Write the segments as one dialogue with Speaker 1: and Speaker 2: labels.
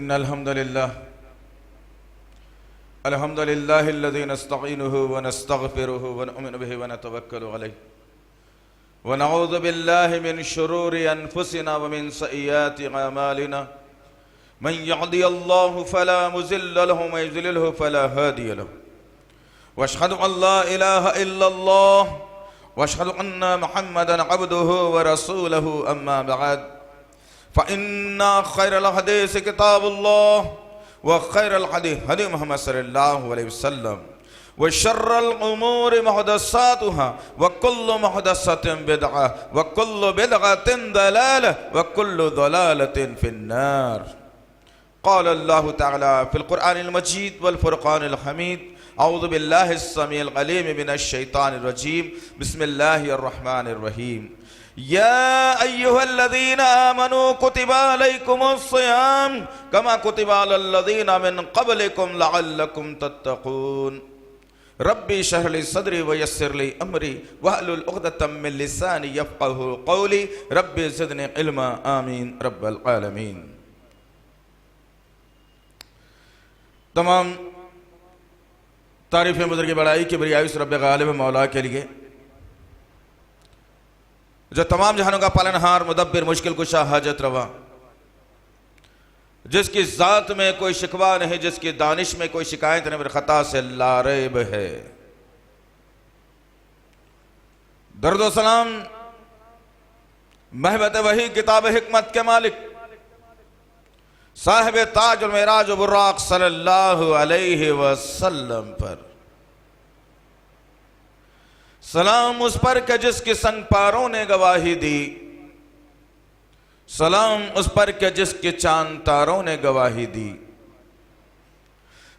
Speaker 1: इन्नल हम्दुलिल्लाह अल्हम्दुलिल्लाहिल्लज़ी नस्तईनुहु व नस्तगफिरुहु व नु'मिनु बिहि व नतवक्कलु अलैहि व नऊज़ु बिल्लाहि मिन शुरूरि अनफुसिना व मिन सय्यिआति अमालिना मन यहदियल्लाहु फला मुज़िल्ल लहु व मन युज़लिलहु फला हादिय लहु व अशहदु अन ला इलाहा इल्लल्लाह व अशहदु अन्ना मुहम्मदन अब्दुहु व रसूलुहु अम्मा बअद फ़इन्ना खैरल हदीस किताबुल्लाह व खैरल हदी हदी मुहम्मद सल्लल्लाहु अलैहि वसल्लम व शर्रल उमूरि मुहदसातुहा व कुल्लु मुहदसतिन बिदअह व कुल्लु बिदअतिन दलालह व कुल्लु दलालतिन फिन्नार। क़ाल अल्लाहु तआला फ़िल क़ुरआनिल मजीद वल फ़ुरक़ानिल हमीद अऊज़ु बिल्लाहिस समीइल अलीम मिनश शैतानिर रजीम बिस्मिल्लाहिर रहमानिर रहीम। या अय्युहल्लज़ीना आमनू कुतिबा अलैकुमुस्सियाम कमा कुतिबा अलल्लज़ीना मिन क़ब्लिकुम लअल्लकुम तत्तक़ून। रब्बी इश्रह ली सदरी व यस्सिर ली अमरी वहलुल उक़दतम मिन लिसानी यफ़क़हू क़ौली रब्बी ज़िदनी इल्मा आमीन रब्बल आलमीन। तमाम तारीफ़ बुज़ुर्ग बड़ाई किबरियाई उस रब्ब गालिब मौला के लिए जो तमाम जहानों का पालनहार मुदब्बिर मुश्किल कुशा हाजत रवा, जिसकी ज़ात में कोई शिकवा नहीं, जिसकी दानिश में कोई शिकायत नहीं, खता से लारैब है। दर्द व सलाम महबत वही किताब हिकमत के मालिक साहिब ताज और मेराज बुर्राक सल्लल्लाहु अलैहि वसल्लम पर सलाम उस पर के जिसके संग पारों ने गवाही दी, सलाम उस पर के जिसके चांद तारों ने गवाही दी,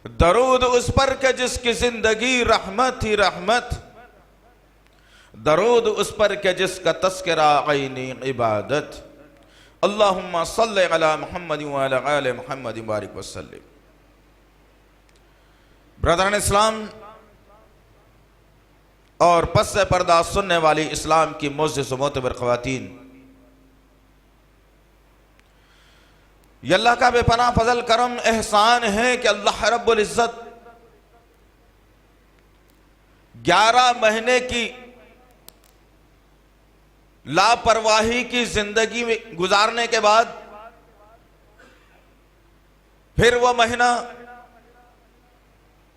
Speaker 1: दरूद उस पर के जिसकी जिंदगी रहमत ही रहमत, दरूद उस पर के जिसका तस्करा ऐनी इबादत। अल्लाहुम्मा सल्लि अला मुहम्मद व अला आलि मुहम्मद बारिक वसल्लिम। ब्रदरान इस्लाम और पस से पर्दा सुनने वाली इस्लाम की मुअज़्ज़िज़ व मोतबर ख़वातीन, ये अल्लाह का बेपनाह फजल करम एहसान है कि अल्लाह रब्बुल इज़्ज़त 11 महीने की लापरवाही की जिंदगी में गुजारने के बाद फिर वो महीना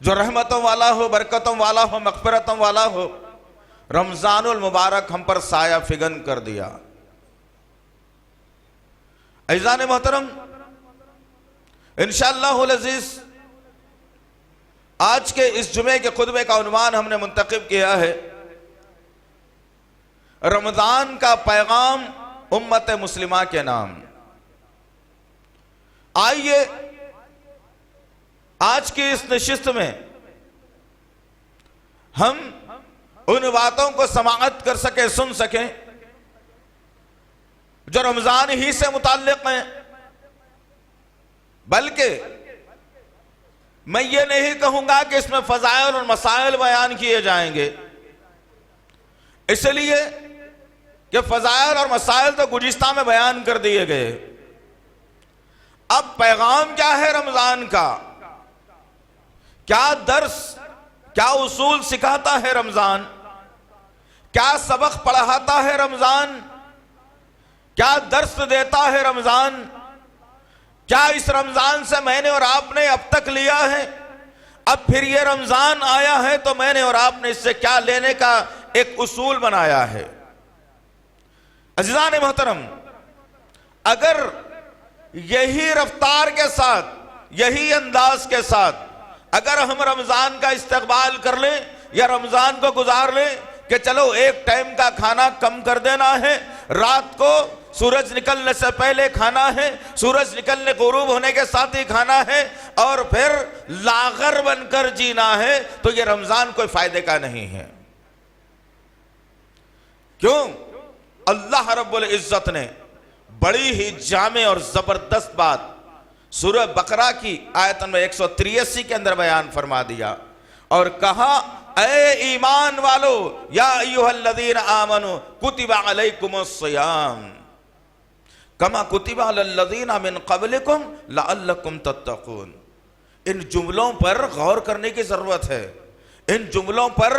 Speaker 1: जो रहमतों वाला हो, बरकतों वाला हो, मग़फ़िरतों वाला हो, रमज़ानुल मुबारक हम पर साया फिगन कर दिया। अज़ीज़ान मोहतरम, इंशाअल्लाहुल अज़ीज़ आज के इस जुमे के खुतबे का उन्वान हमने मुंतखब किया है रमज़ान का पैगाम उम्मत मुस्लिमा के नाम। आइए आज की इस नशिस्त में हम उन बातों को समाअत कर सके, सुन सकें जो रमजान ही से मुताल्लिक़ हैं। बल्कि मैं ये नहीं कहूंगा कि इसमें फ़ज़ाइल और मसाइल बयान किए जाएंगे, इसलिए कि फ़ज़ाइल और मसाइल तो गुज़िश्ता में बयान कर दिए गए। अब पैगाम क्या है रमजान का, क्या दर्स, क्या उसूल सिखाता है रमजान, क्या सबक पढ़ाता है रमजान, क्या दर्स देता है रमजान, क्या इस रमजान से मैंने और आपने अब तक लिया है, अब फिर ये रमजान आया है तो मैंने और आपने इससे क्या लेने का एक उसूल बनाया है। अज़ीज़ान मोहतरम, अगर यही रफ्तार के साथ, यही अंदाज के साथ अगर हम रमजान का इस्तकबाल कर लें या रमजान को गुजार लें कि चलो एक टाइम का खाना कम कर देना है, रात को सूरज निकलने से पहले खाना है, सूरज निकलने गुरूब होने के साथ ही खाना है और फिर लागर बनकर जीना है, तो ये रमजान कोई फायदे का नहीं है। क्यों? अल्लाह रब्बुल इज़्ज़त ने बड़ी ही जामे और जबरदस्त बात सूरह बकरा की आयत नंबर 183 के अंदर बयान फरमा दिया और कहा, ए ईमान वालो, या अय्युहल्लज़ीना आमनू कुतिबा अलैकुमुस्सियाम कमा कुतिबा अलल्लज़ीना मिन क़ब्लिकुम लअल्लकुम तत्तक़ून। इन जुमलों पर गौर करने की जरूरत है, इन जुमलों पर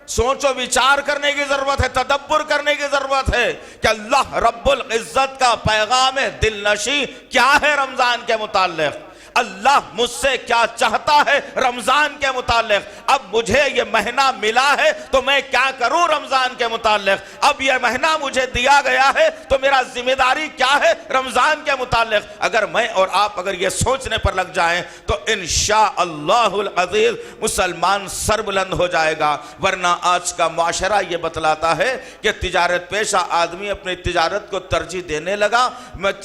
Speaker 1: सोचो विचार करने की जरूरत है, तदब्बुर करने की जरूरत है कि अल्लाह रब्बुल इज्जत का पैगाम दिलनशी क्या है रमजान के मुताल्लिक, अल्लाह मुझसे क्या चाहता है रमजान के मुताल्लिक। अब मुझे ये महीना मिला है तो मैं क्या करूं रमजान के मुताल्लिक, अब ये महीना मुझे दिया गया है तो मेरा जिम्मेदारी क्या है रमजान के मुताल्लिक। अगर मैं और आप अगर ये सोचने पर लग जाएं तो इंशाअल्लाहुल अज़ीज़ मुसलमान सरबुलंद हो जाएगा। वरना आज का माशरा ये बतलाता है कि तिजारत पेशा आदमी अपनी तिजारत को तरजीह देने लगा,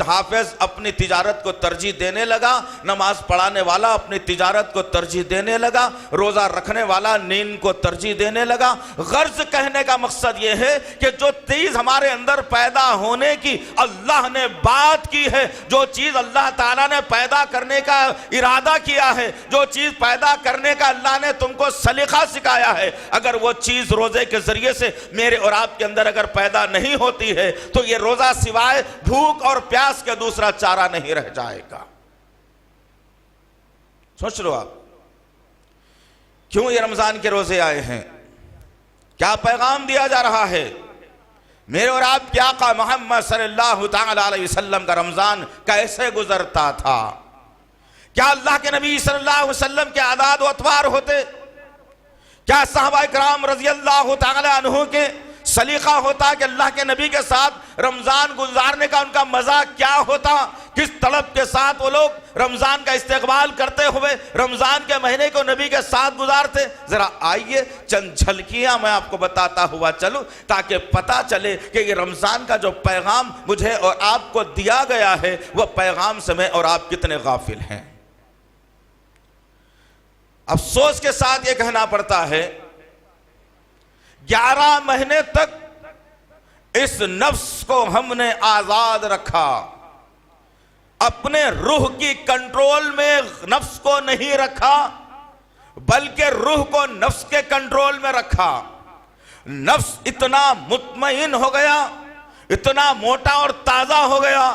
Speaker 1: हाफिज अपनी तिजारत को तरजीह देने लगा, नमाज पढ़ाने वाला अपनी तिजारत को तरजीह देने लगा, रोजा रखने वाला नींद को तरजीह देने लगा। गर्ज कहने का मकसद यह है कि जो चीज हमारे अंदर पैदा होने की अल्लाह ने बात की है, जो चीज अल्लाह ताला ने पैदा करने का इरादा किया है, जो चीज पैदा करने का अल्लाह ने तुमको सलीका सिखाया है, अगर वो चीज रोजे के जरिए से मेरे और आपके अंदर अगर पैदा नहीं होती है तो ये रोजा सिवाय भूख और प्यास के दूसरा चारा नहीं रह जाएगा। सोच लो आप, क्यों ये रमजान के रोजे आए हैं, क्या पैगाम दिया जा रहा है। मेरे और आप के आका मोहम्मद सल्लल्लाहु तआला अलैहि वसल्लम का रमजान कैसे गुजरता था, क्या अल्लाह के नबी सल्लल्लाहु अलैहि वसल्लम के आदाद व अतवार होते, क्या सहाबा इकराम रज़ियल्लाहु तआला अन्हु के सलीका होता कि अल्लाह के नबी के साथ रमजान गुजारने का उनका मजा क्या होता, किस तलब के साथ वो लोग रमजान का इस्तेकबाल करते हुए रमजान के महीने को नबी के साथ गुजारते। जरा आइए चंद झलकियां मैं आपको बताता हुआ चलूं ताकि पता चले कि ये रमजान का जो पैगाम मुझे और आपको दिया गया है वह पैगाम से मैं और आप कितने गाफिल हैं। अफसोस के साथ ये कहना पड़ता है 11 महीने तक इस नफ्स को हमने आजाद रखा, अपने रूह की कंट्रोल में नफ्स को नहीं रखा बल्कि रूह को नफ्स के कंट्रोल में रखा। नफ्स इतना मुतमईन हो गया, इतना मोटा और ताजा हो गया,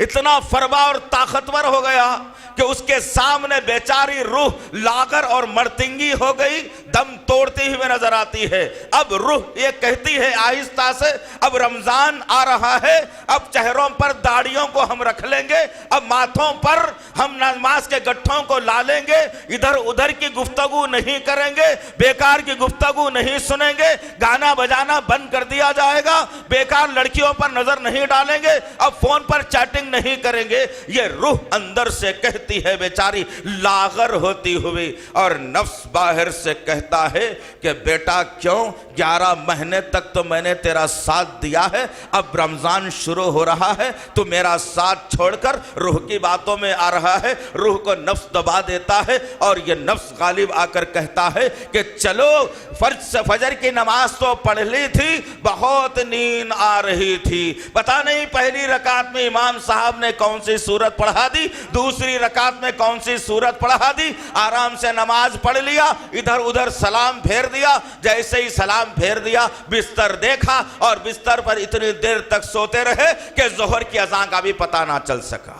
Speaker 1: इतना फरबा और ताकतवर हो गया कि उसके सामने बेचारी रूह लागर और मर्तिंगी हो गई, दम तोड़ती हुई नजर आती है। अब रूह ये कहती है आहिस्ता से, अब रमजान आ रहा है, अब चेहरों पर दाढ़ियों को हम रख लेंगे, अब माथों पर हम नमाज के गट्ठों को ला लेंगे, इधर उधर की गुफ्तगू नहीं करेंगे, बेकार की गुफ्तगू नहीं सुनेंगे, गाना बजाना बंद कर दिया जाएगा, बेकार लड़कियों पर नजर नहीं डालेंगे, अब फोन पर चैटिंग नहीं करेंगे। ये रूह अंदर से कहती है बेचारी लागर होती हुई, और नफ्स बाहर से कहता है कि बेटा क्यों 11 महीने तक तो मैंने तेरा साथ दिया है, अब रमजान शुरू हो रहा है तो मेरा साथ छोड़कर रूह की बातों में आ रहा है। रूह को नफ्स दबा देता है और ये नफ्स गालिब आकर कहता है कि चलो फजर की नमाज तो पढ़ ली थी, बहुत नींद आ रही थी, पता नहीं पहली रकात में इमाम साहब ने कौन सी सूरत पढ़ा दी, दूसरी रकात में कौन सी सूरत पढ़ा दी, आराम से नमाज पढ़ लिया, इधर उधर सलाम फेर दिया, जैसे ही सलाम फेर दिया बिस्तर देखा और बिस्तर पर इतनी देर तक सोते रहे कि जोहर की अज़ान का भी पता ना चल सका।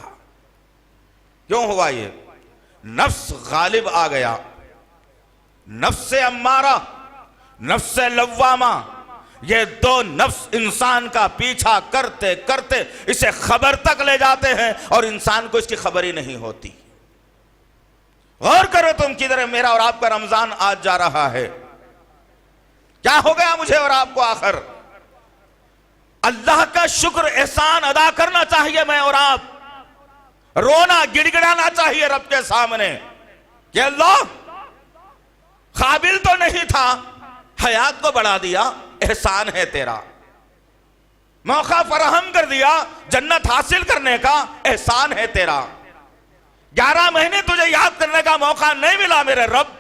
Speaker 1: क्यों हुआ ये? नफ्स गालिब आ गया, नफ्स अम्मारा, नफ्स लव्वामा, ये दो नफ्स इंसान का पीछा करते करते इसे खबर तक ले जाते हैं और इंसान को इसकी खबर ही नहीं होती। गौर करो तुम किधर मेरा और आपका रमजान आज जा रहा है, क्या हो गया मुझे और आपको? आखिर अल्लाह का शुक्र एहसान अदा करना चाहिए मैं और आप, रोना गिड़गिड़ाना चाहिए रब के सामने कि अल्लाह काबिल तो नहीं था, हयात को बढ़ा दिया, एहसान है तेरा, मौका फराहम कर दिया, जन्नत हासिल करने का एहसान है तेरा। 11 महीने तुझे याद करने का मौका नहीं मिला मेरे रब,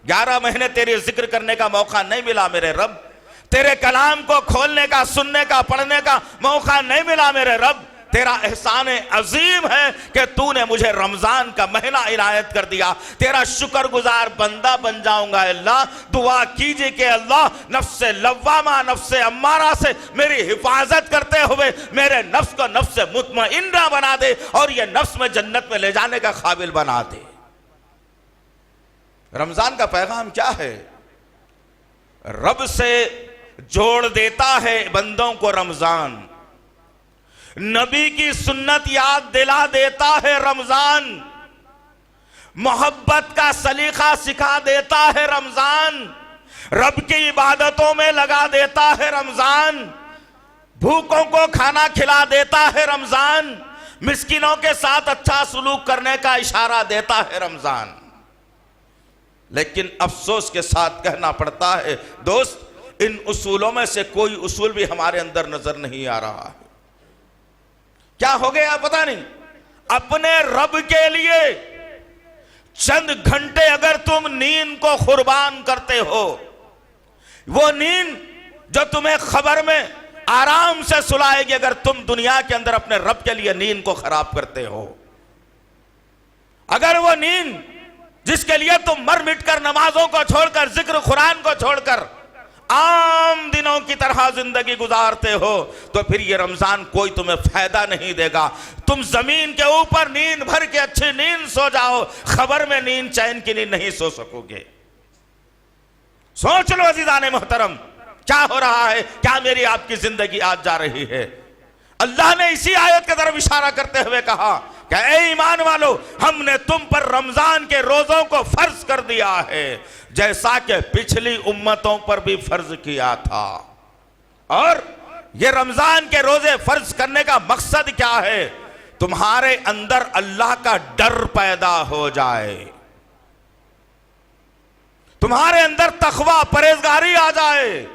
Speaker 1: 11 महीने तेरे जिक्र करने का मौका नहीं मिला मेरे रब, तेरे कलाम को खोलने का, सुनने का, पढ़ने का मौका नहीं मिला मेरे रब, तेरा एहसान अजीम है कि तूने मुझे रमजान का महीना इनायत कर दिया। तेरा शुक्रगुजार बंदा बन जाऊंगा। अल्लाह दुआ कीजिए कि अल्लाह नफ्से लव्वामा नफ्से अम्मारा से मेरी हिफाजत करते हुए मेरे नफ्स को नफ्से मुतमइन्ना बना दे और ये नफ्स में जन्नत में ले जाने का काबिल बना दे। रमजान का पैगाम क्या है? रब से जोड़ देता है बंदों को रमजान, नबी की सुन्नत याद दिला देता है रमजान, मोहब्बत का सलीका सिखा देता है रमजान, रब की इबादतों में लगा देता है रमजान, भूखों को खाना खिला देता है रमजान, मिस्किनों के साथ अच्छा सलूक करने का इशारा देता है रमजान। लेकिन अफसोस के साथ कहना पड़ता है दोस्त, इन उसूलों में से कोई उसूल भी हमारे अंदर नजर नहीं आ रहा है। क्या हो गया पता नहीं। अपने रब के लिए चंद घंटे अगर तुम नींद को कुर्बान करते हो, वो नींद जो तुम्हें खबर में आराम से सुलाएगी, अगर तुम दुनिया के अंदर अपने रब के लिए नींद को खराब करते हो, अगर वो नींद जिसके लिए तुम मर मिट कर नमाजों को छोड़कर जिक्र कुरान को छोड़कर आम दिनों की तरह जिंदगी गुजारते हो, तो फिर ये रमजान कोई तुम्हें फायदा नहीं देगा। तुम जमीन के ऊपर नींद भर के अच्छी नींद सो जाओ, खबर में नींद चैन की नींद नहीं सो सकोगे। सोच लो अजीजाने मोहतरम, क्या हो रहा है, क्या मेरी आपकी जिंदगी आज जा रही है। अल्लाह ने इसी आयत की तरफ इशारा करते हुए कहा कि ऐ ईमान वालो, हमने तुम पर रमजान के रोजों को फर्ज कर दिया है जैसा कि पिछली उम्मतों पर भी फर्ज किया था। और ये रमजान के रोजे फर्ज करने का मकसद क्या है? तुम्हारे अंदर अल्लाह का डर पैदा हो जाए, तुम्हारे अंदर तकवा परहेजगारी आ जाए,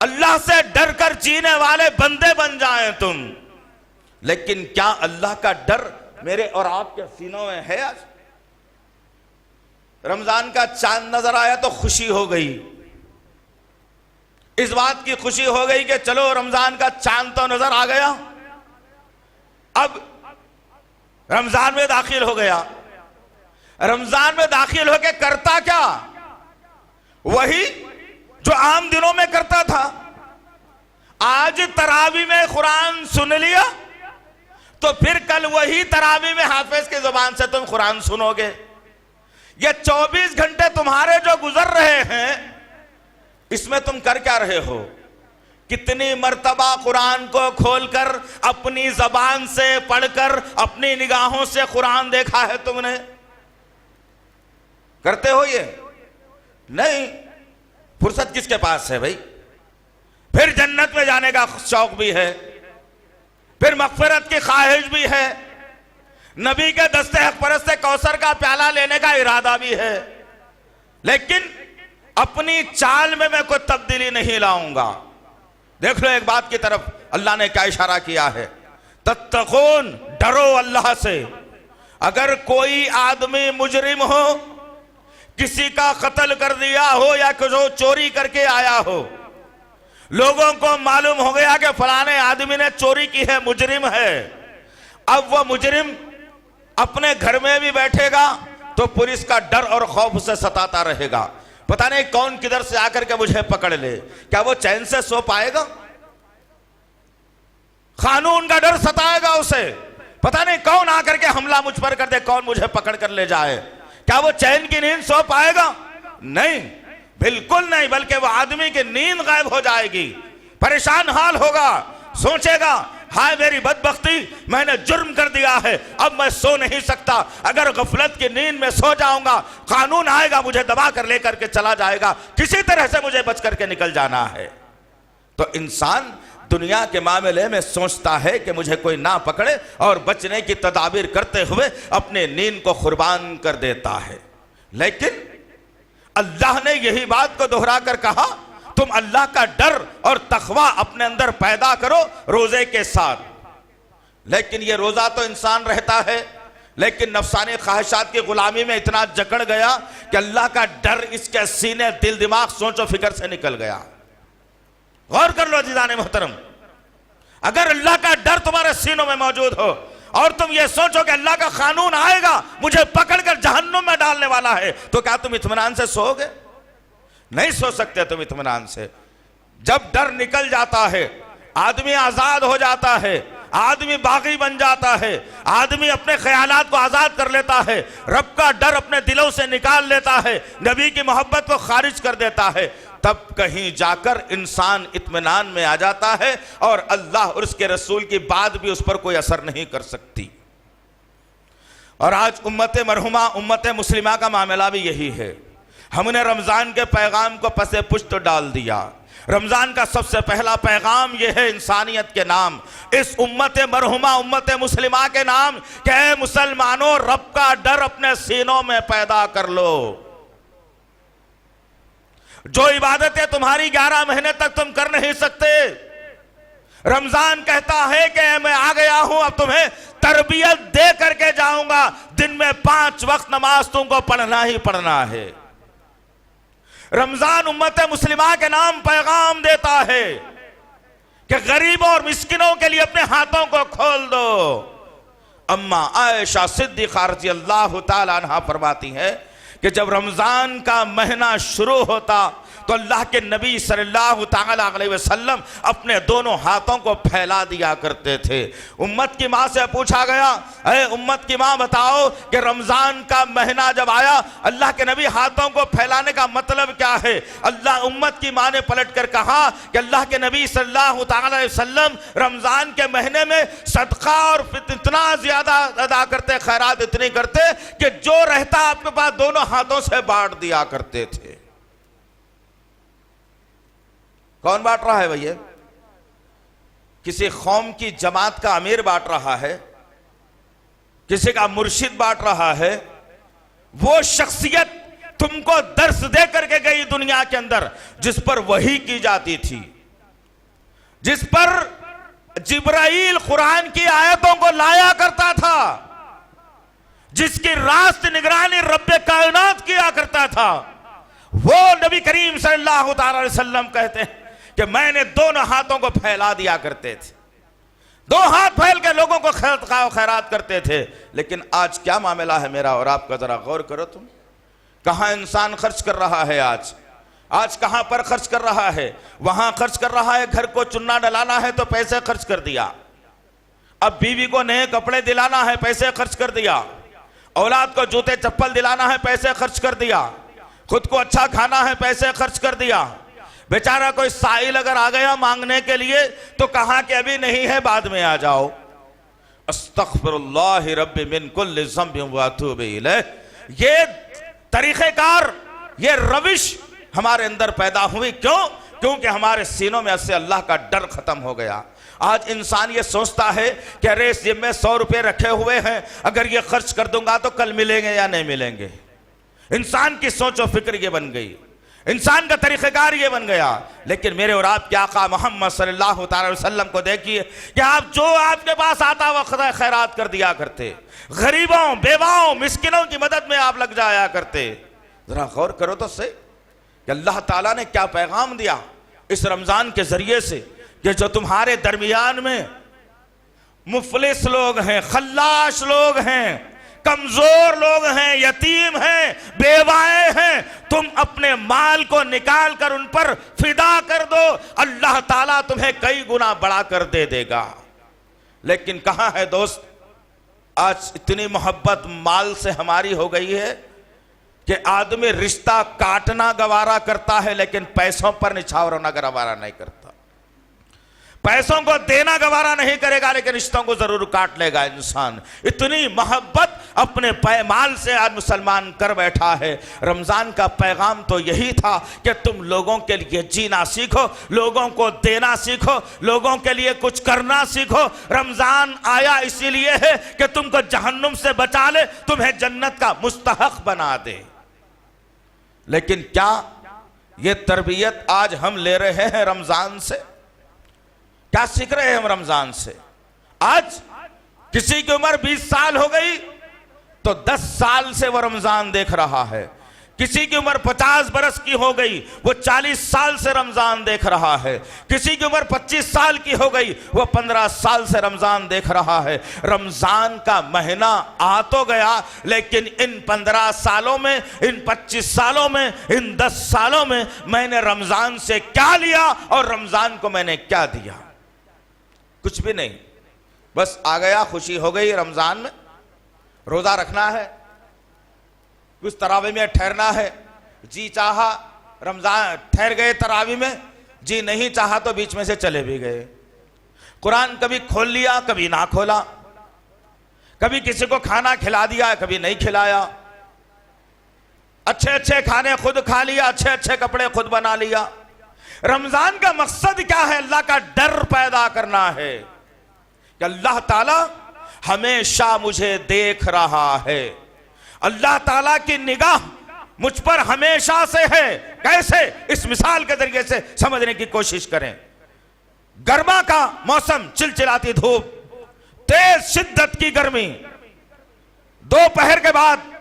Speaker 1: अल्लाह से डर कर जीने वाले बंदे बन जाएं तुम। लेकिन क्या अल्लाह का डर मेरे और आपके सीनों में है? आज रमजान का चांद नजर आया तो खुशी हो गई, इस बात की खुशी हो गई कि चलो रमजान का चांद तो नजर आ गया, अब रमजान में दाखिल हो गया। रमजान में दाखिल होके करता क्या? वही जो आम दिनों में करता था। आज तरावी में कुरान सुन लिया तो फिर कल वही तरावी में हाफिज की जुबान से तुम कुरान सुनोगे। ये 24 घंटे तुम्हारे जो गुजर रहे हैं, इसमें तुम कर क्या रहे हो? कितनी मर्तबा कुरान को खोलकर अपनी जबान से पढ़कर अपनी निगाहों से कुरान देखा है तुमने? करते हो ये? नहीं। फुर्सत किसके पास है भाई? फिर जन्नत में जाने का शौक भी है, फिर मगफिरत की ख्वाहिश भी है, नबी के दस्ते हक परस्ते कौसर का प्याला लेने का इरादा भी है, लेकिन अपनी चाल में मैं कोई तब्दीली नहीं लाऊंगा। देख लो एक बात की तरफ अल्लाह ने क्या इशारा किया है, तत्तकून, डरो अल्लाह से। अगर कोई आदमी मुजरिम हो, किसी का कत्ल कर दिया हो या जो चोरी करके आया हो, लोगों को मालूम हो गया कि फलाने आदमी ने चोरी की है, मुजरिम है, अब वो मुजरिम अपने घर में भी बैठेगा तो पुलिस का डर और खौफ से सताता रहेगा, पता नहीं कौन किधर से आकर के मुझे पकड़ ले। क्या वो चैन से सो पाएगा? कानून का डर सताएगा उसे, पता नहीं कौन आकर के हमला मुझ पर कर दे, कौन मुझे पकड़ कर ले जाए। क्या वो चैन की नींद सो पाएगा? नहीं, बिल्कुल नहीं, बल्कि वो आदमी की नींद गायब हो जाएगी, परेशान हाल होगा, सोचेगा हाय मेरी बदबख्ती, मैंने जुर्म कर दिया है, अब मैं सो नहीं सकता, अगर गफलत की नींद में सो जाऊंगा कानून आएगा मुझे दबा कर लेकर के चला जाएगा, किसी तरह से मुझे बच करके निकल जाना है। तो इंसान दुनिया के मामले में सोचता है कि मुझे कोई ना पकड़े और बचने की तदाबीर करते हुए अपने नींद को कुर्बान कर देता है। लेकिन अल्लाह ने यही बात को दोहरा कर कहा, तुम अल्लाह का डर और तकवा अपने अंदर पैदा करो रोजे के साथ। लेकिन ये रोजा तो इंसान रहता है, लेकिन नफसानी ख्वाहिशात की गुलामी में इतना जकड़ गया कि अल्लाह का डर इसके सीने, दिल, दिमाग, सोचो फिक्र से निकल गया। गौर कर लो अज़ीज़ान मोहतरम, अगर अल्लाह का डर तुम्हारे सीनों में मौजूद हो और तुम ये सोचो कि अल्लाह का कानून आएगा मुझे पकड़कर जहन्नुम में डालने वाला है, तो क्या तुम इत्मीनान से सोओगे? नहीं सो सकते तुम इत्मीनान से। जब डर निकल जाता है, आदमी आजाद हो जाता है, आदमी बागी बन जाता है, आदमी अपने ख्यालात को आजाद कर लेता है, रब का डर अपने दिलों से निकाल लेता है, नबी की मोहब्बत को खारिज कर देता है, तब कहीं जाकर इंसान इत्मीनान में आ जाता है और अल्लाह और उसके रसूल की बात भी उस पर कोई असर नहीं कर सकती। और आज उम्मत मरहुमा, उम्मत मुस्लिमा का मामला भी यही है। हमने रमजान के पैगाम को पसे पुश्त डाल दिया। रमजान का सबसे पहला पैगाम यह है इंसानियत के नाम, इस उम्मत मरहुमा, उम्मत मुस्लिमा के नाम कि मुसलमानों, रब का डर अपने सीनों में पैदा कर लो। जो इबादतें तुम्हारी 11 महीने तक तुम कर नहीं सकते, रमजान कहता है कि मैं आ गया हूं, अब तुम्हें तरबियत दे करके जाऊंगा। दिन में 5 वक्त नमाज तुमको पढ़ना ही पढ़ना है। रमजान उम्मत मुस्लिमा के नाम पैगाम देता है कि गरीबों और मिस्किनों के लिए अपने हाथों को खोल दो। अम्मा आयशा सिद्दीक़ा रज़ी अल्लाह ताला अन्हा फरमाती है कि जब रमजान का महीना शुरू होता तो अल्लाह के नबी सल्लल्लाहु ताला अलैहि वसल्लम अपने दोनों हाथों को फैला दिया करते थे। उम्मत की माँ से पूछा गया, अरे उम्मत की माँ बताओ कि रमजान का महीना जब आया, अल्लाह के नबी हाथों को फैलाने का मतलब क्या है? अल्लाह उम्मत की माँ ने पलट कर कहा कि अल्लाह के नबी सल्लल्लाहु ताला अलैहि वसल्लम रमजान के महीने में सदका और इतना ज्यादा अदा करते, खैरात इतनी करते कि जो रहता आपके पास दोनों हाथों से बांट दिया करते थे। कौन बांट रहा है भैया? किसी कौम की जमात का अमीर बांट रहा है, किसी का मुर्शिद बांट रहा है। वो शख्सियत तुमको दर्स दे करके गई दुनिया के अंदर जिस पर वही की जाती थी, जिस पर जिब्राइल कुरान की आयतों को लाया करता था, जिसकी रास्त निगरानी रब्बे कायनात किया करता था, वो नबी करीम सल्लल्लाहु अलैहि वसल्लम कहते हैं कि मैंने दोनों हाथों को फैला दिया करते थे। 2 हाथ फैल के लोगों को खैरात करते थे। लेकिन आज क्या मामला है मेरा और आपका, जरा गौर करो तुम। कहां इंसान खर्च कर रहा है आज कहां पर खर्च कर रहा है? वहां खर्च कर रहा है, घर को चुन्ना डलाना है तो पैसे खर्च कर दिया, अब बीवी को नए कपड़े दिलाना है, पैसे खर्च कर दिया, औलाद को जूते चप्पल दिलाना है, पैसे खर्च कर दिया, खुद को अच्छा खाना है, पैसे खर्च कर दिया। बेचारा कोई साइल अगर आ गया मांगने के लिए तो कहा कि अभी नहीं है, बाद में आ जाओ। अस्तग़फिरुल्लाह रब्बी मिन कुल्लि ज़ंबिन व अतूबु इलैह। ये तरीक़ेकार, ये रविश हमारे अंदर पैदा हुई। क्यों? क्योंकि हमारे सीनों में से अल्लाह का डर खत्म हो गया। आज इंसान ये सोचता है कि अरे इस जेब में 100 रुपये रखे हुए हैं, अगर ये खर्च कर दूंगा तो कल मिलेंगे या नहीं मिलेंगे। इंसान की सोच और फिक्र ये बन गई, इंसान का तरीक़ेकार ये बन गया। लेकिन मेरे और आपके आका मोहम्मद सल्लल्लाहु अलैहि वसल्लम को देखिए कि आप जो आपके पास आता वक्त खैरात कर दिया करते, गरीबों, बेवाओं, मिस्किनों की मदद में आप लग जाया करते। जरा गौर करो तो सही कि अल्लाह ताला ने क्या पैगाम दिया इस रमजान के जरिए से, कि जो तुम्हारे दरमियान में मुफलिस लोग हैं, खल्लाश लोग हैं, कमजोर लोग हैं, यतीम हैं, बेवाएं हैं, तुम अपने माल को निकाल कर उन पर फिदा कर दो, अल्लाह ताला तुम्हें कई गुना बढ़ा कर दे देगा। लेकिन कहां है दोस्त, आज इतनी मोहब्बत माल से हमारी हो गई है कि आदमी रिश्ता काटना गवारा करता है लेकिन पैसों पर निछावरना गवारा नहीं करता। पैसों को देना गवारा नहीं करेगा लेकिन रिश्तों को जरूर काट लेगा इंसान। इतनी मोहब्बत अपने माल से आज मुसलमान कर बैठा है। रमजान का पैगाम तो यही था कि तुम लोगों के लिए जीना सीखो, लोगों को देना सीखो, लोगों के लिए कुछ करना सीखो। रमजान आया इसीलिए है कि तुमको जहन्नुम से बचा ले, तुम्हें जन्नत का मुस्तहक बना दे। लेकिन क्या ये तरबियत आज हम ले रहे हैं रमजान से? क्या सीख रहे हैं हम रमजान से? आज किसी की उम्र 20 साल हो गई तो 10 साल से वो रमजान देख रहा है, किसी की उम्र 50 बरस की हो गई, वो 40 साल से रमजान देख रहा है। किसी की उम्र 25 साल की हो गई, वो 15 साल से रमजान देख रहा है। रमजान का महीना आ तो गया, लेकिन इन 15 सालों में, इन 25 सालों में, इन 10 सालों में मैंने रमजान से क्या लिया और रमजान को मैंने क्या दिया? कुछ भी नहीं। बस आ गया, खुशी हो गई रमजान में, रोजा रखना है, कुछ तरावी में ठहरना है, जी चाहा रमजान ठहर गए तरावी में, जी नहीं चाहा तो बीच में से चले भी गए। कुरान कभी खोल लिया, कभी ना खोला, कभी किसी को खाना खिला दिया, कभी नहीं खिलाया। अच्छे अच्छे खाने खुद खा लिया, अच्छे अच्छे कपड़े खुद बना लिया। रमजान का मकसद क्या है? अल्लाह का डर पैदा करना है कि अल्लाह ताला हमेशा मुझे देख रहा है, अल्लाह ताला की निगाह मुझ पर हमेशा से है। कैसे? इस मिसाल के जरिए से समझने की कोशिश करें। गर्मा का मौसम, चिलचिलाती धूप, तेज शिद्दत की गर्मी, दोपहर के बाद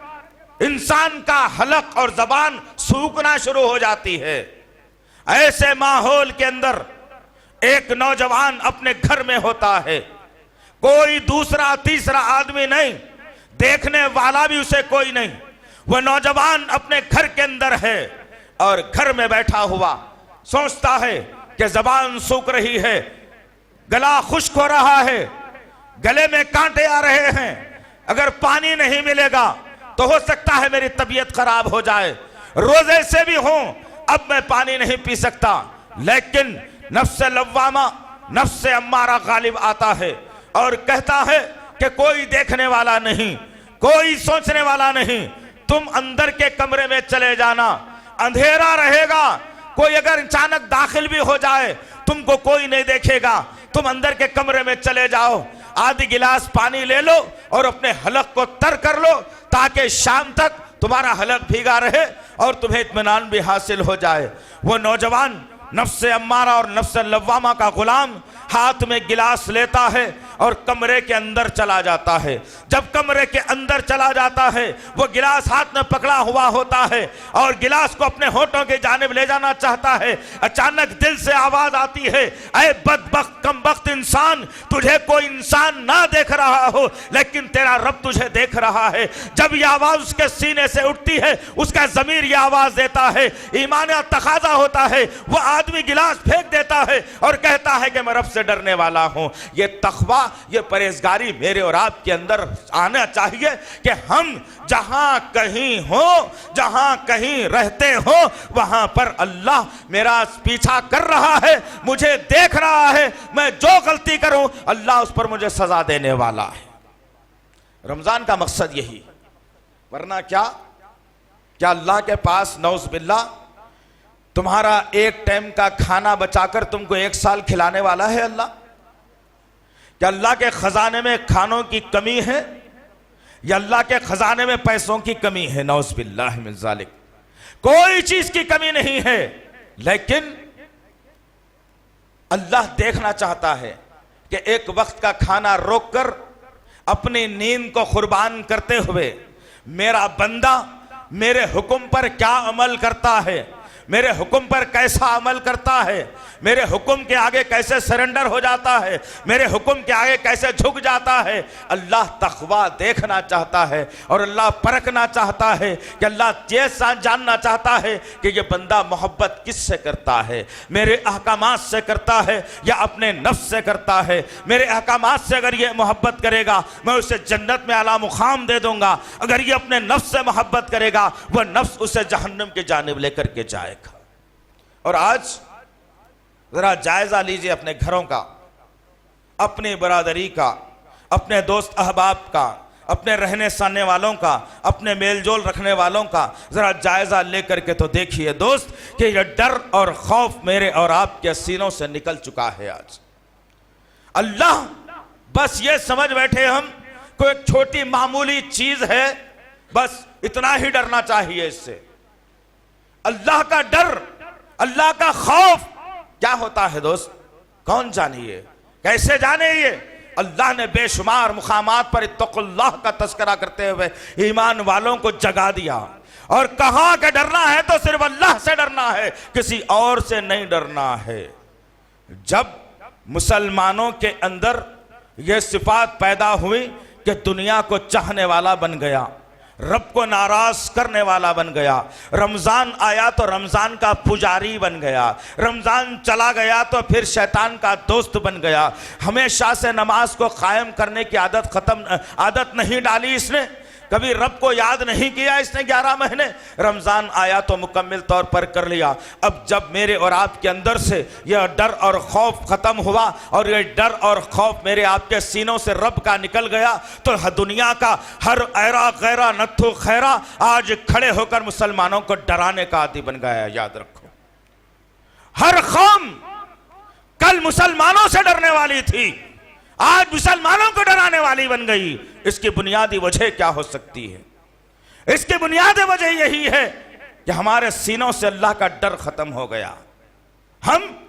Speaker 1: इंसान का हलक और जबान सूखना शुरू हो जाती है। ऐसे माहौल के अंदर एक नौजवान अपने घर में होता है, कोई दूसरा तीसरा आदमी नहीं, देखने वाला भी उसे कोई नहीं। वह नौजवान अपने घर के अंदर है और घर में बैठा हुआ सोचता है कि जबान सूख रही है, गला खुश्क हो रहा है, गले में कांटे आ रहे हैं, अगर पानी नहीं मिलेगा तो हो सकता है मेरी तबीयत खराब हो जाए, रोजे से भी हूं, अब मैं पानी नहीं पी सकता। लेकिन नफ्स लव्वामा, नफ्स अम्मारा गालिब आता है और कहता है कि कोई देखने वाला नहीं, कोई सोचने वाला नहीं, तुम अंदर के कमरे में चले जाना, अंधेरा रहेगा, कोई अगर अचानक दाखिल भी हो जाए तुमको कोई नहीं देखेगा, तुम अंदर के कमरे में चले जाओ, आधी गिलास पानी ले लो और अपने हलक को तर कर लो, ताकि शाम तक तुम्हारा हलक भीगा रहे और तुम्हें इत्मीनान भी हासिल हो जाए। वो नौजवान नफ्स अम्मारा और नफ्स लव्वामा का गुलाम हाथ में गिलास लेता है और कमरे के अंदर चला जाता है। जब कमरे के अंदर चला जाता है, वो गिलास हाथ में पकड़ा हुआ होता है और गिलास को अपने होठों के जानिब ले जाना चाहता है। अचानक दिल से आवाज आती है, ऐ बदबख्त कमबख्त इंसान, तुझे कोई इंसान ना देख रहा हो लेकिन तेरा रब तुझे देख रहा है। जब यह आवाज उसके सीने से उठती है, उसका ज़मीर यह आवाज देता है, ईमान तकाजा होता है, वो आदमी गिलास फेंक देता है और कहता है कि मैं रब से डरने वाला हूं। ये तकवा, ये परहेजगारी मेरे और आपके अंदर आना चाहिए कि हम जहां कहीं हो, जहां कहीं रहते हो, वहां पर अल्लाह मेरा पीछा कर रहा है, मुझे देख रहा है, मैं जो गलती करूं अल्लाह उस पर मुझे सजा देने वाला है। रमजान का मकसद यही, वरना क्या अल्लाह के पास नौज बिल्लाह तुम्हारा एक टाइम का खाना बचाकर तुमको 1 साल खिलाने वाला है अल्लाह? क्या अल्लाह के खजाने में खानों की कमी है या अल्लाह के खजाने में पैसों की कमी है? नौज़ बिल्लाहि मिन ज़ालिक, कोई चीज की कमी नहीं है, लेकिन अल्लाह देखना चाहता है कि एक वक्त का खाना रोककर अपनी नींद को कुर्बान करते हुए मेरा बंदा मेरे हुक्म पर क्या अमल करता है, मेरे हुक्म पर कैसा अमल करता है, मेरे हुक्म के आगे कैसे सरेंडर हो जाता है, मेरे हुक्म के आगे कैसे झुक जाता है। अल्लाह तक़वा देखना चाहता है और अल्लाह परखना चाहता है कि अल्लाह ये जानना चाहता है कि ये बंदा मोहब्बत किससे करता है, मेरे अहकामात से करता है या अपने नफ्स से करता है। मेरे अहकामात से अगर ये मोहब्बत करेगा मैं उसे जन्नत में आला मुकाम दे दूंगा, अगर ये अपने नफ्स से मोहब्बत करेगा वह नफ्स उसे जहन्नम की जानिब लेकर के जाएगा। और आज जरा जायजा लीजिए अपने घरों का, अपनी बरादरी का, अपने दोस्त अहबाब का, अपने रहने सहने वालों का, अपने मेलजोल रखने वालों का जरा जायजा लेकर के तो देखिए दोस्त कि यह डर और खौफ मेरे और आपके सीनों से निकल चुका है। आज अल्लाह बस ये समझ बैठे हम कोई एक छोटी मामूली चीज है, बस इतना ही डरना चाहिए इससे। अल्लाह का डर, अल्लाह का खौफ क्या होता है दोस्त? कौन जानिए, कैसे जाने? ये अल्लाह ने बेशुमार मुकामात पर इत्तक़ुल्लाह का तज़किरा करते हुए ईमान वालों को जगा दिया और कहा कि डरना है तो सिर्फ अल्लाह से डरना है, किसी और से नहीं डरना है। जब मुसलमानों के अंदर यह सिफात पैदा हुई कि दुनिया को चाहने वाला बन गया, रब को नाराज करने वाला बन गया, रमजान आया तो रमजान का पुजारी बन गया, रमजान चला गया तो फिर शैतान का दोस्त बन गया, हमेशा से नमाज को कायम करने की आदत नहीं डाली इसने, कभी रब को याद नहीं किया इसने 11 महीने, रमजान आया तो मुकम्मल तौर पर कर लिया। अब जब मेरे और आपके अंदर से यह डर और खौफ खत्म हुआ और यह डर और खौफ मेरे आपके सीनों से रब का निकल गया, तो दुनिया का हर ऐरा गैरा नत्थु खैरा आज खड़े होकर मुसलमानों को डराने का आदी बन गया। याद रखो, हर कौम कल मुसलमानों से डरने वाली थी, आज मुसलमानों को डराने वाली बन गई। इसकी बुनियादी वजह क्या हो सकती है? इसकी बुनियादी वजह यही है कि हमारे सीनों से अल्लाह का डर खत्म हो गया। हम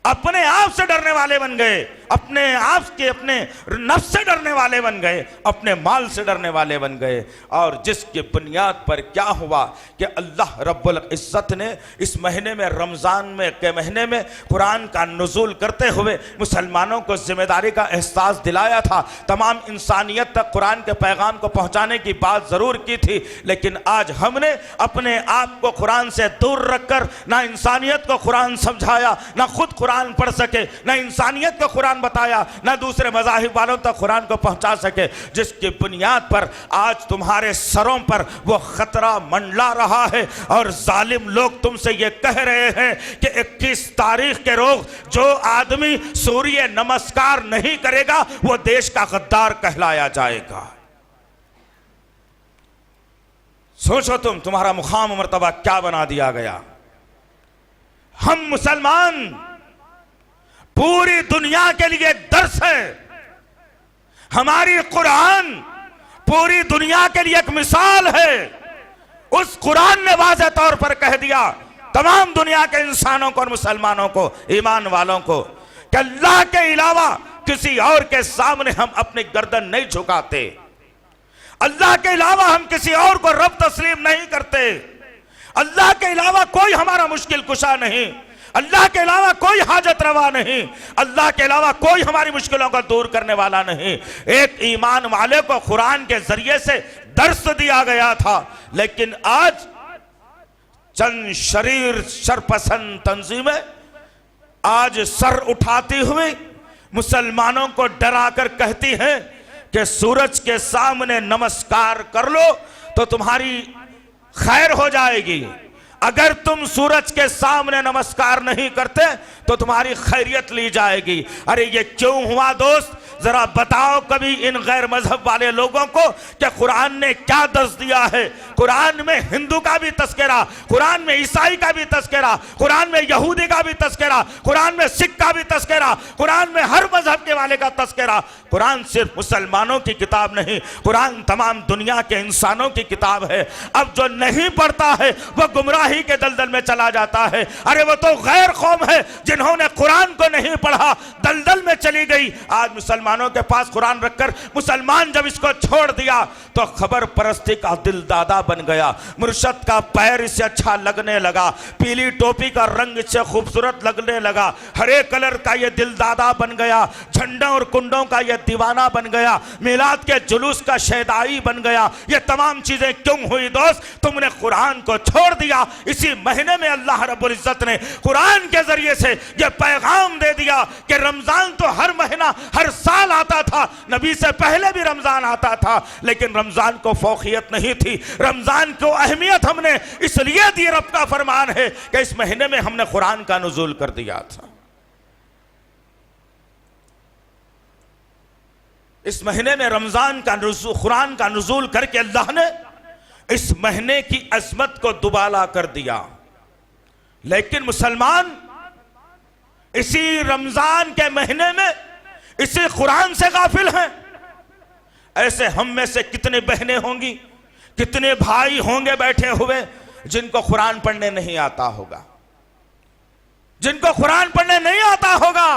Speaker 1: अपने आप से डरने वाले बन गए, अपने आप के अपने नफ्स से डरने वाले बन गए, अपने माल से डरने वाले बन गए। और जिसकी बुनियाद पर क्या हुआ कि अल्लाह रब्बुल इज्जत ने इस महीने में, रमज़ान के महीने में कुरान का नुज़ूल करते हुए मुसलमानों को जिम्मेदारी का एहसास दिलाया था। तमाम इंसानियत तक कुरान के पैगाम को पहुँचाने की बात ज़रूर की थी, लेकिन आज हमने अपने आप को कुरान से दूर रखकर ना इंसानियत को कुरान समझाया, ना खुद कुरान पढ़ सके, ना इंसानियत को कुरान बताया, ना दूसरे मज़ाहिब वालों तक कुरान को पहुंचा सके, जिसकी बुनियाद पर आज तुम्हारे सरों पर वो खतरा मंडला रहा है। और जालिम लोग तुमसे ये कह रहे हैं कि 21 तारीख के रोज जो आदमी सूर्य नमस्कार नहीं करेगा वो देश का गद्दार कहलाया जाएगा। सोचो तुम्हारा मुकाम मर्तबा क्या बना दिया गया। हम मुसलमान पूरी दुनिया के लिए दर्स है, हमारी कुरान पूरी दुनिया के लिए एक मिसाल है। उस कुरान ने वाज़ेह तौर पर कह दिया तमाम दुनिया के इंसानों को और मुसलमानों को, ईमान वालों को, कि अल्लाह के अलावा किसी और के सामने हम अपनी गर्दन नहीं झुकाते, अल्लाह के अलावा हम किसी और को रब तस्लीम नहीं करते, अल्लाह के अलावा कोई हमारा मुश्किल कुशा नहीं, अल्लाह के अलावा कोई हाजत रवा नहीं, अल्लाह के अलावा कोई हमारी मुश्किलों को दूर करने वाला नहीं। एक ईमान वाले को कुरान के जरिए से दर्स दिया गया था, लेकिन आज चंद शरीर शरपसंद तंजीमें आज सर उठाती हुई मुसलमानों को डराकर कहती हैं कि सूरज के सामने नमस्कार कर लो तो तुम्हारी खैर हो जाएगी, अगर तुम सूरज के सामने नमस्कार नहीं करते तो तुम्हारी खैरियत ली जाएगी। अरे ये क्यों हुआ दोस्त, जरा बताओ कभी इन गैर मजहब वाले लोगों को कि कुरान ने क्या दर्स दिया है। कुरान में हिंदू का भी तस्करा, कुरान में ईसाई का भी तस्करा, कुरान में यहूदी का भी तस्करा, कुरान में सिख का भी तस्करा, कुरान में हर मजहब के वाले का तस्करा। कुरान सिर्फ मुसलमानों की किताब नहीं, कुरान तमाम दुनिया के इंसानों की किताब है। अब जो नहीं पढ़ता है वह गुमराही के दलदल में चला जाता है। अरे वो तो गैर कौम है जिन्होंने कुरान को नहीं पढ़ा, दलदल में चली गई। आज मुसलमानों के पास कुरान रखकर मुसलमान जब इसको छोड़ दिया तो खबर परस्ती का दिल दादा बन गया, मुर्शद का पैर इससे अच्छा लगने लगा, पीली टोपी का रंग इससे खूबसूरत लगने लगा, हरे कलर का ये दिल दादा बन गया, झंडों और कुंडों का ये दीवाना बन गया, मिलाद के जुलूस का शैदाई बन गया। ये तमाम चीजें क्यों हुई दोस्त? तुमने कुरान को छोड़ दिया। इसी महीने में अल्लाह रब्बुल इज्जत ने कुरान के जरिए से ये पैगाम दे दिया कि रमजान तो हर महीना हर साल आता था, नबी से पहले भी रमजान आता था, लेकिन रमजान को फौकियत नहीं थी। रमजान को अहमियत हमने इसलिए दी, रब का फरमान है कि इस महीने में हमने कुरान का नुज़ूल कर दिया था। इस महीने में रमजान का कुरान का नुज़ूल करके अल्लाह ने इस महीने की अजमत को दुबाला कर दिया। लेकिन मुसलमान इसी रमजान के महीने में इसी कुरान से गाफिल हैं। ऐसे हम में से कितने बहनें होंगी, कितने भाई होंगे बैठे हुए जिनको कुरान पढ़ने नहीं आता होगा, जिनको कुरान पढ़ने नहीं आता होगा।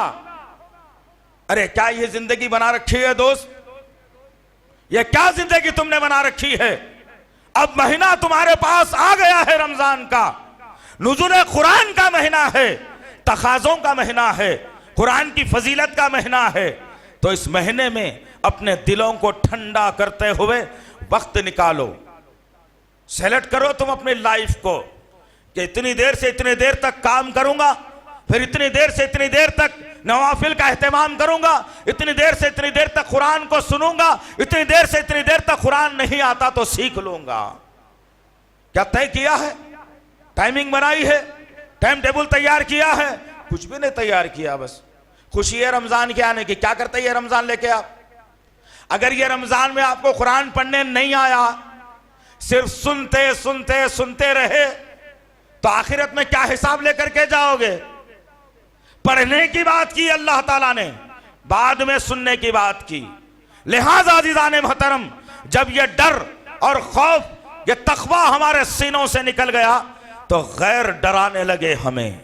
Speaker 1: अरे क्या ये जिंदगी बना रखी है दोस्त? ये क्या जिंदगी तुमने बना रखी है? अब महीना तुम्हारे पास आ गया है रमजान का, नुज़ुल कुरान का महीना है, तकाज़ों का महीना है, कुरान की फजीलत का महीना है। तो इस महीने में अपने दिलों को ठंडा करते हुए वक्त निकालो, सेलेक्ट करो तुम अपनी लाइफ को कि इतनी देर से इतनी देर तक काम करूंगा, फिर इतनी देर से इतनी देर तक नवाफिल का एहतमाम करूंगा, इतनी देर से इतनी देर तक कुरान को सुनूंगा, इतनी देर से इतनी देर तक कुरान नहीं आता तो सीख लूंगा। क्या तय किया है? टाइमिंग बनाई है, टाइम टेबल तैयार किया है? कुछ भी नहीं तैयार किया, बस खुशी है रमजान के आने की। क्या करते ये रमजान लेके आप? अगर ये रमजान में आपको कुरान पढ़ने नहीं आया, सिर्फ सुनते सुनते सुनते रहे, तो आखिरत में क्या हिसाब लेकर के जाओगे? पढ़ने की बात की अल्लाह ताला ने, बाद में सुनने की बात की। लिहाजा अज़ीज़ान मोहतरम, जब ये डर और खौफ, ये तक़वा हमारे सीनों से निकल गया तो गैर डराने लगे हमें।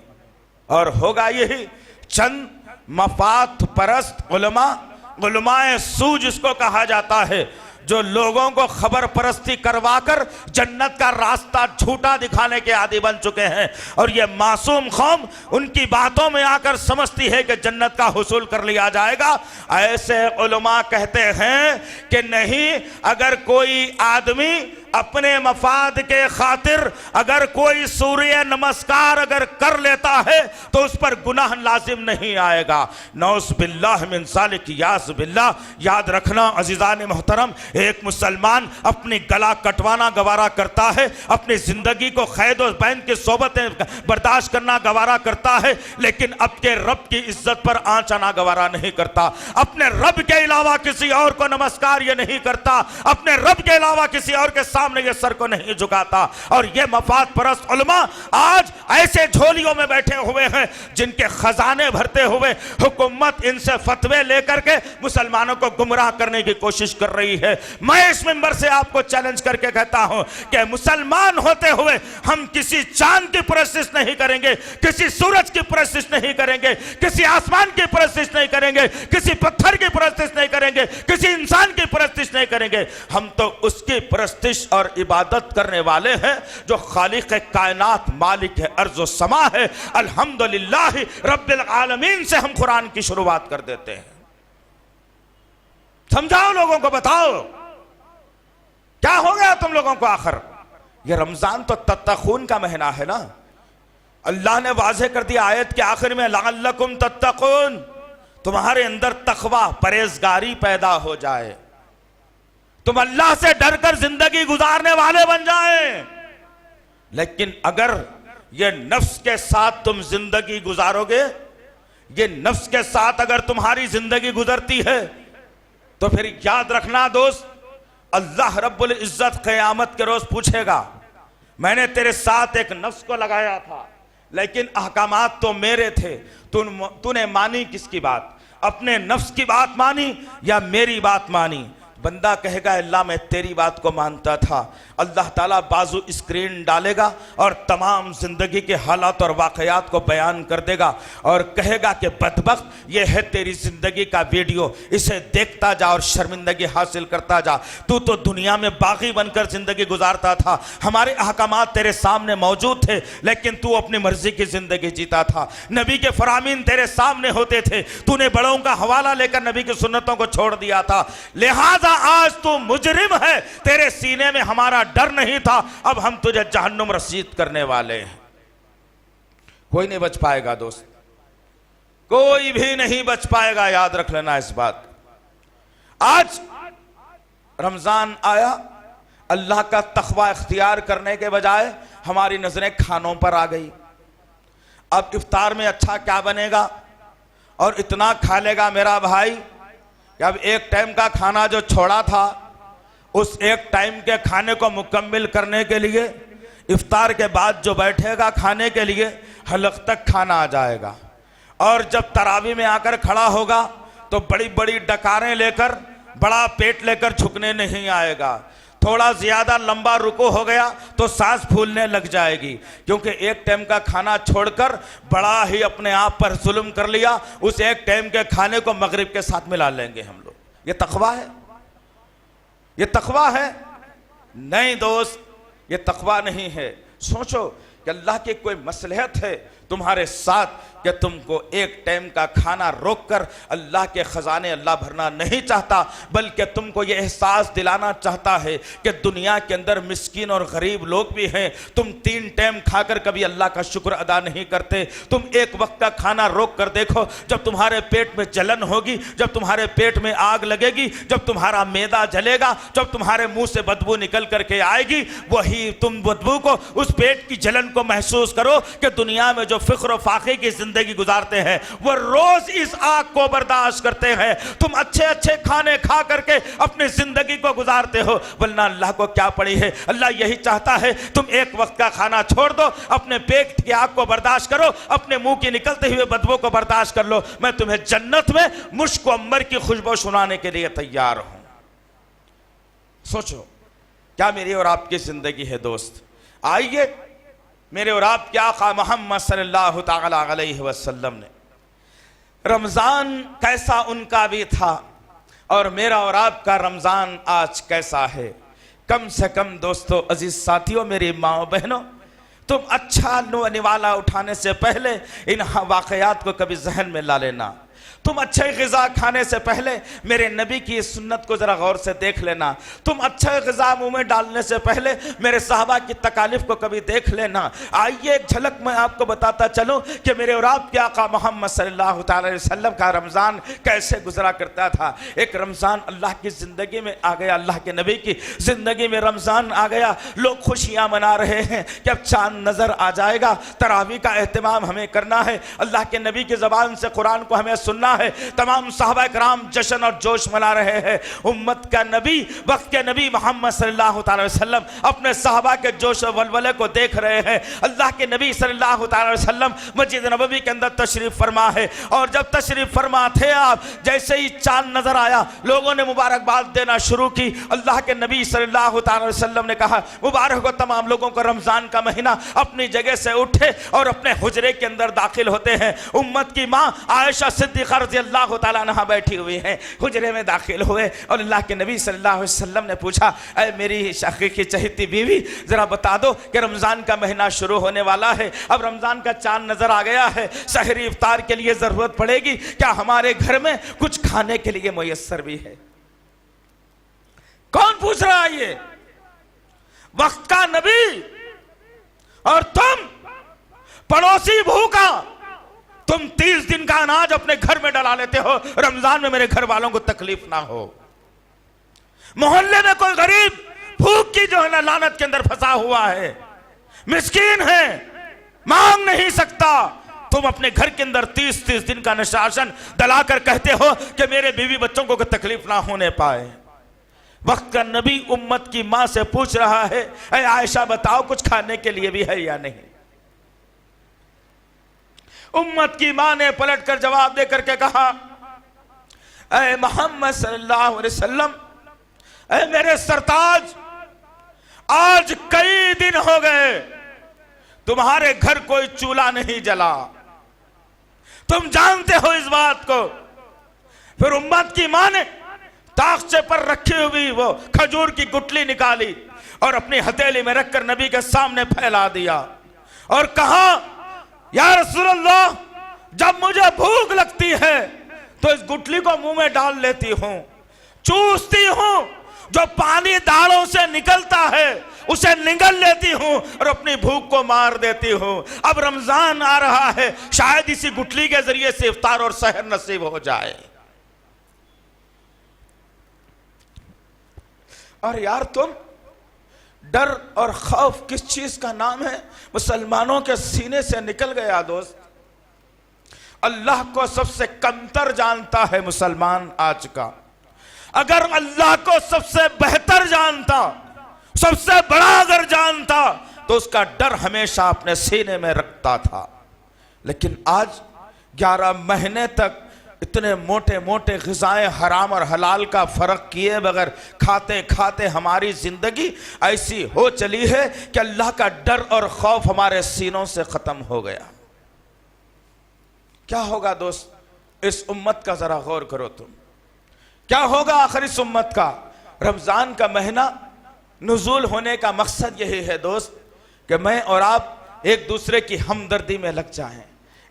Speaker 1: और होगा यही, चंद मफात परस्त उलमाए सू जिसको कहा जाता है, जो लोगों को खबर परस्ती करवाकर जन्नत का रास्ता झूठा दिखाने के आदी बन चुके हैं। और ये मासूम कौम उनकी बातों में आकर समझती है कि जन्नत का हुसूल कर लिया जाएगा। ऐसे उलमा कहते हैं कि नहीं, अगर कोई आदमी अपने मफाद के खातिर अगर कोई सूर्य नमस्कार अगर कर लेता है तो उस पर गुनाह लाजिम नहीं आएगा। नौज़ बिल्लाह मिन ज़ालिक, याज़ बिल्लाह। याद रखना अज़ीज़ान मोहतरम, एक मुसलमान अपनी गला कटवाना गवारा करता है, अपनी जिंदगी को खैद और बैन की सोबतें बर्दाश्त करना गवारा करता है, लेकिन अपने रब की इज्जत पर आंच आना गवारा नहीं करता। अपने रब के अलावा किसी और को नमस्कार ये नहीं करता, अपने रब के अलावा किसी और के सामने ये सर को नहीं झुकाता। और ये मफाद परस्त उलमा आज ऐसे झोलियों में बैठे हुए हैं जिनके खजाने भरते हुए हुकूमत इनसे फतवे लेकर के मुसलमानों को गुमराह करने की कोशिश कर रही है। मैं इस मिंबर से आपको चैलेंज करके कहता हूं कि मुसलमान होते हुए हम किसी चांद की परस्तिश नहीं करेंगे, किसी सूरज की परस्तिश नहीं करेंगे, किसी आसमान की परस्तिश नहीं करेंगे, किसी पत्थर की परस्तिश नहीं करेंगे, किसी इंसान की परस्तिश नहीं करेंगे। हम तो उसकी परस्तिश और इबादत करने वाले हैं जो खालिक कायनात, मालिक है अर्ज़ व समा है। अल्हम्दुलिल्लाह रब्बिल आलमीन से हम कुरान की शुरुआत कर देते हैं। समझाओ लोगों को, बताओ क्या हो गया तुम लोगों को? आखिर ये रमजान तो तत्तकून का महीना है ना। अल्लाह ने वाज़ेह कर दिया आयत के आखिर में, लअल्लकुम तत्तकून, तुम्हारे अंदर तकवा परहेजगारी पैदा हो जाए, तुम अल्लाह से डरकर जिंदगी गुजारने वाले बन जाएं। लेकिन अगर ये नफ्स के साथ तुम जिंदगी गुजारोगे, ये नफ्स के साथ अगर तुम्हारी जिंदगी गुजरती है, तो फिर याद रखना दोस्त, अल्लाह रब्बुल इज्जत क़यामत के रोज पूछेगा, मैंने तेरे साथ एक नफ्स को लगाया था लेकिन अहकामात तो मेरे थे, तूने मानी किसकी बात? अपने नफ्स की बात मानी या मेरी बात मानी? बंदा कहेगा अल्लाह मैं तेरी बात को मानता था। अल्लाह ताला बाजू स्क्रीन डालेगा और तमाम जिंदगी के हालात और वाकयात को बयान कर देगा और कहेगा कि बदबख्त, ये है तेरी जिंदगी का वीडियो, इसे देखता जा और शर्मिंदगी हासिल करता जा। तू तो दुनिया में बागी बनकर जिंदगी गुजारता था, हमारे अहकामात तेरे सामने मौजूद थे लेकिन तू अपनी मर्जी की जिंदगी जीता था। नबी के फरामीन तेरे सामने होते थे, तूने बड़ों का हवाला लेकर नबी की सुन्नतों को छोड़ दिया था। लिहाजा आज तू मुजरिम है, तेरे सीने में हमारा डर नहीं था, अब हम तुझे जहन्नुम रसीद करने वाले हैं। कोई नहीं बच पाएगा दोस्त, कोई भी नहीं बच पाएगा, याद रख लेना इस बात। आज रमजान आया, अल्लाह का तक़वा इख्तियार करने के बजाय हमारी नजरें खानों पर आ गई। अब इफ्तार में अच्छा क्या बनेगा और इतना खा लेगा मेरा भाई कि अब एक टाइम का खाना जो छोड़ा था, उस एक टाइम के खाने को मुकम्मिल करने के लिए इफ्तार के बाद जो बैठेगा खाने के लिए, हलक तक खाना आ जाएगा। और जब तरावी में आकर खड़ा होगा तो बड़ी बड़ी डकारें लेकर, बड़ा पेट लेकर झुकने नहीं आएगा। थोड़ा ज्यादा लंबा रुको हो गया तो सांस फूलने लग जाएगी, क्योंकि एक टाइम का खाना छोड़कर बड़ा ही अपने आप पर जुल्म कर लिया, उस एक टाइम के खाने को मगरिब के साथ मिला लेंगे हम लोग। ये तकवा है, ये तकवा है? नहीं दोस्त, ये तकवा नहीं है। सोचो कि अल्लाह की कोई मसलहत है तुम्हारे साथ कि तुमको एक टाइम का खाना रोककर अल्लाह के खजाने अल्लाह भरना नहीं चाहता, बल्कि तुमको ये एहसास दिलाना चाहता है कि दुनिया के अंदर मिस्कीन और गरीब लोग भी हैं। तुम 3 टाइम खाकर कभी अल्लाह का शुक्र अदा नहीं करते। तुम एक वक्त का खाना रोक कर देखो, जब तुम्हारे पेट में जलन होगी, जब तुम्हारे पेट में आग लगेगी, जब तुम्हारा मैदा जलेगा, जब तुम्हारे मुंह से बदबू निकल करके आएगी, वही तुम बदबू को, उस पेट की जलन को महसूस करो कि दुनिया में जो फिक्र फाके की जिंदगी गुजारते हैं वो रोज इस आग को बर्दाश्त करते हैं। तुम अच्छे अच्छे खाने खा करके अपनी जिंदगी को गुजारते हो, वरना अल्लाह को क्या पड़ी है। अल्लाह यही चाहता है तुम एक वक्त का खाना छोड़ दो, अपने पेट की आग को बर्दाश्त करो, अपने मुंह की निकलते हुए बदबू को बर्दाश्त कर लो। मैं तुम्हें जन्नत में मुश्क अंबर की खुशबू सुनाने के लिए तैयार हूं। सोचो क्या मेरी और आपकी जिंदगी है दोस्त। आइए मेरे और आपके आका मोहम्मद सल्लल्लाहु तआला अलैहि वसल्लम ने रमज़ान कैसा उनका भी था और मेरा और आपका रमज़ान आज कैसा है। कम से कम दोस्तों, अजीज साथियों, मेरी माओ बहनों, तुम अच्छा निवाला उठाने से पहले इन वाक़यात को कभी जहन में ला लेना। तुम अच्छे ग़िज़ा खाने से पहले मेरे नबी की इस सुन्नत को ज़रा गौर से देख लेना। तुम अच्छे ग़िज़ा मुंह में डालने से पहले मेरे सहाबा की तकालीफ को कभी देख लेना। आइए एक झलक मैं आपको बताता चलूं कि मेरे और आपके आका मोहम्मद सल्लल्लाहु अलैहि वसल्लम का रमज़ान कैसे गुजरा करता था। एक रमज़ान अल्लाह की ज़िंदगी में आ गया, अल्लाह के नबी की ज़िंदगी में रमज़ान आ गया। लोग खुशियाँ मना रहे हैं कि अब चाँद नज़र आ जाएगा, तरावी का एहतमाम हमें करना है, अल्लाह के नबी की ज़बान से कुरान को हमें सुनना है। तमाम सहाबा कराम जश्न और जोश मना रहे हैं। उम्मत का नबी, वक्त के नबी मोहम्मद सल्लल्लाहु अलैहि वसल्लम अपने सहाबा के जोश और वलवले को देख रहे हैं। अल्लाह के नबी सल्लल्लाहु अलैहि वसल्लम मस्जिद नबवी के अंदर तशरीफ फरमा है और जब तशरीफ फरमा थे आप, जैसे ही चांद नजर आया लोगों ने मुबारकबाद देना शुरू की। अल्लाह के नबी सल्लल्लाहु अलैहि वसल्लम ने कहा, मुबारक हो तमाम लोगों को रमजान का महीना। अपनी जगह से उठे और अपने हुजरे के अंदर दाखिल होते हैं। उम्मत की माँ आयशा सिद्दीक़ा रज़ी अल्लाह तआला अन्हा बैठी हुई हैं, हुजरे में दाखिल हुए और अल्लाह के नबी सल्लल्लाहु अलैहि वसल्लम ने पूछा, ऐ मेरी शकीकी चहेती बीवी, जरा बता दो कि रमजान का महीना शुरू होने वाला है, अब रमजान का चांद नजर आ गया है, सहरी इफ्तार के लिए जरूरत पड़ेगी क्या हमारे घर में कुछ खाने के लिए मुयस्सर भी है? कौन पूछ रहा है? ये वक्त का नबी और तुम पड़ोसी भूखा, तुम 30 दिन का अनाज अपने घर में डला लेते हो, रमजान में मेरे घर वालों को तकलीफ ना हो। मोहल्ले में कोई गरीब भूख की जो है ना लानत के अंदर फंसा हुआ है, मिस्कीन है, मांग नहीं सकता, तुम अपने घर के अंदर 30-30 दिन का अनुशासन डलाकर कहते हो कि मेरे बीवी बच्चों को तकलीफ ना होने पाए। वक्त का नबी उम्मत की मां से पूछ रहा है, ऐ आयशा बताओ कुछ खाने के लिए भी है या नहीं? उम्मत की मां ने पलट कर जवाब दे करके कहा, ऐ मोहम्मद सल्लल्लाहु अलैहि वसल्लम, ऐ मेरे सरताज, आज कई दिन हो गए तुम्हारे घर कोई चूल्हा नहीं जला, तुम जानते हो इस बात को। फिर उम्मत की मां ने ताख्चे पर रखी हुई वो खजूर की गुठली निकाली और अपनी हथेली में रखकर नबी के सामने फैला दिया और कहा, या रसूलल्लाह, जब मुझे भूख लगती है तो इस गुठली को मुंह में डाल लेती हूं, चूसती हूं, जो पानी दाढ़ों से निकलता है उसे निगल लेती हूं और अपनी भूख को मार देती हूं। अब रमजान आ रहा है, शायद इसी गुठली के जरिए से इफ्तार और सहर नसीब हो जाए। और यार तुम, डर और खौफ किस चीज का नाम है, मुसलमानों के सीने से निकल गया दोस्त। अल्लाह को सबसे कमतर जानता है मुसलमान आज का। अगर अल्लाह को सबसे बेहतर जानता, सबसे बड़ा अगर जानता, तो उसका डर हमेशा अपने सीने में रखता था। लेकिन आज 11 महीने तक इतने मोटे मोटे ग़िज़ाएं हराम और हलाल का फ़र्क किए बगैर खाते खाते हमारी ज़िंदगी ऐसी हो चली है कि अल्लाह का डर और खौफ हमारे सीनों से ख़त्म हो गया। क्या होगा दोस्त इस उम्मत का ज़रा गौर करो तुम, क्या होगा आखिर इस उम्मत का। रमज़ान का महीना नुज़ूल होने का मकसद यही है दोस्त कि मैं और आप एक दूसरे की हमदर्दी में लग जाएं,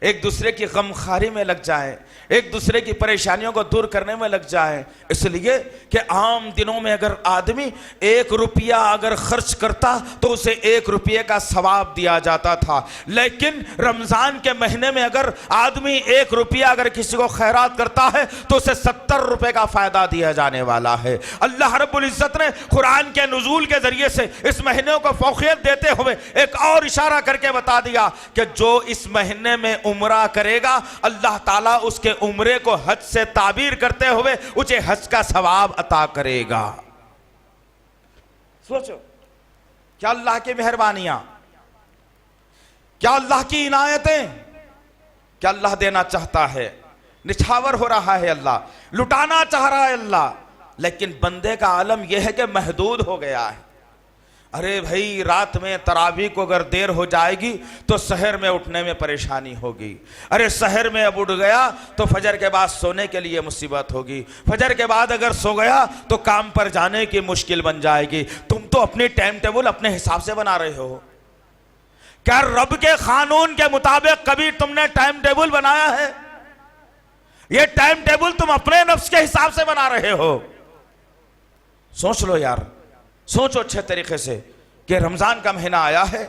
Speaker 1: एक दूसरे की गमखारी में लग जाएं, एक दूसरे की परेशानियों को दूर करने में लग जाएं। इसलिए कि आम दिनों में अगर आदमी 1 रुपया अगर खर्च करता तो उसे 1 रुपये का सवाब दिया जाता था, लेकिन रमज़ान के महीने में अगर आदमी 1 रुपया अगर किसी को खैरात करता है तो उसे 70 रुपये का फ़ायदा दिया जाने वाला है। अल्लाह रब्बुल इज़्ज़त ने कुरान के नुज़ूल के ज़रिए से इस महीने को फौक़ियत देते हुए एक और इशारा करके बता दिया कि जो इस महीने में उम्रा करेगा अल्लाह ताला उसके उम्रे को हज से ताबीर करते हुए उसे हज का सवाब अता करेगा। सोचो क्या अल्लाह की मेहरबानियां, क्या अल्लाह की इनायतें, क्या अल्लाह देना चाहता है, निछावर हो रहा है अल्लाह, लुटाना चाह रहा है अल्लाह, लेकिन बंदे का आलम यह है कि महदूद हो गया है। अरे भाई रात में तरावी को अगर देर हो जाएगी तो सहर में उठने में परेशानी होगी, अरे सहर में अब उठ गया तो फजर के बाद सोने के लिए मुसीबत होगी, फजर के बाद अगर सो गया तो काम पर जाने की मुश्किल बन जाएगी। तुम तो अपनी टाइम टेबल अपने हिसाब से बना रहे हो, क्या रब के कानून के मुताबिक कभी तुमने टाइम टेबल बनाया है? ये टाइम टेबल तुम अपने नफ्स के हिसाब से बना रहे हो। सोच लो यार, सोचो अच्छे तरीके से कि रमज़ान का महीना आया है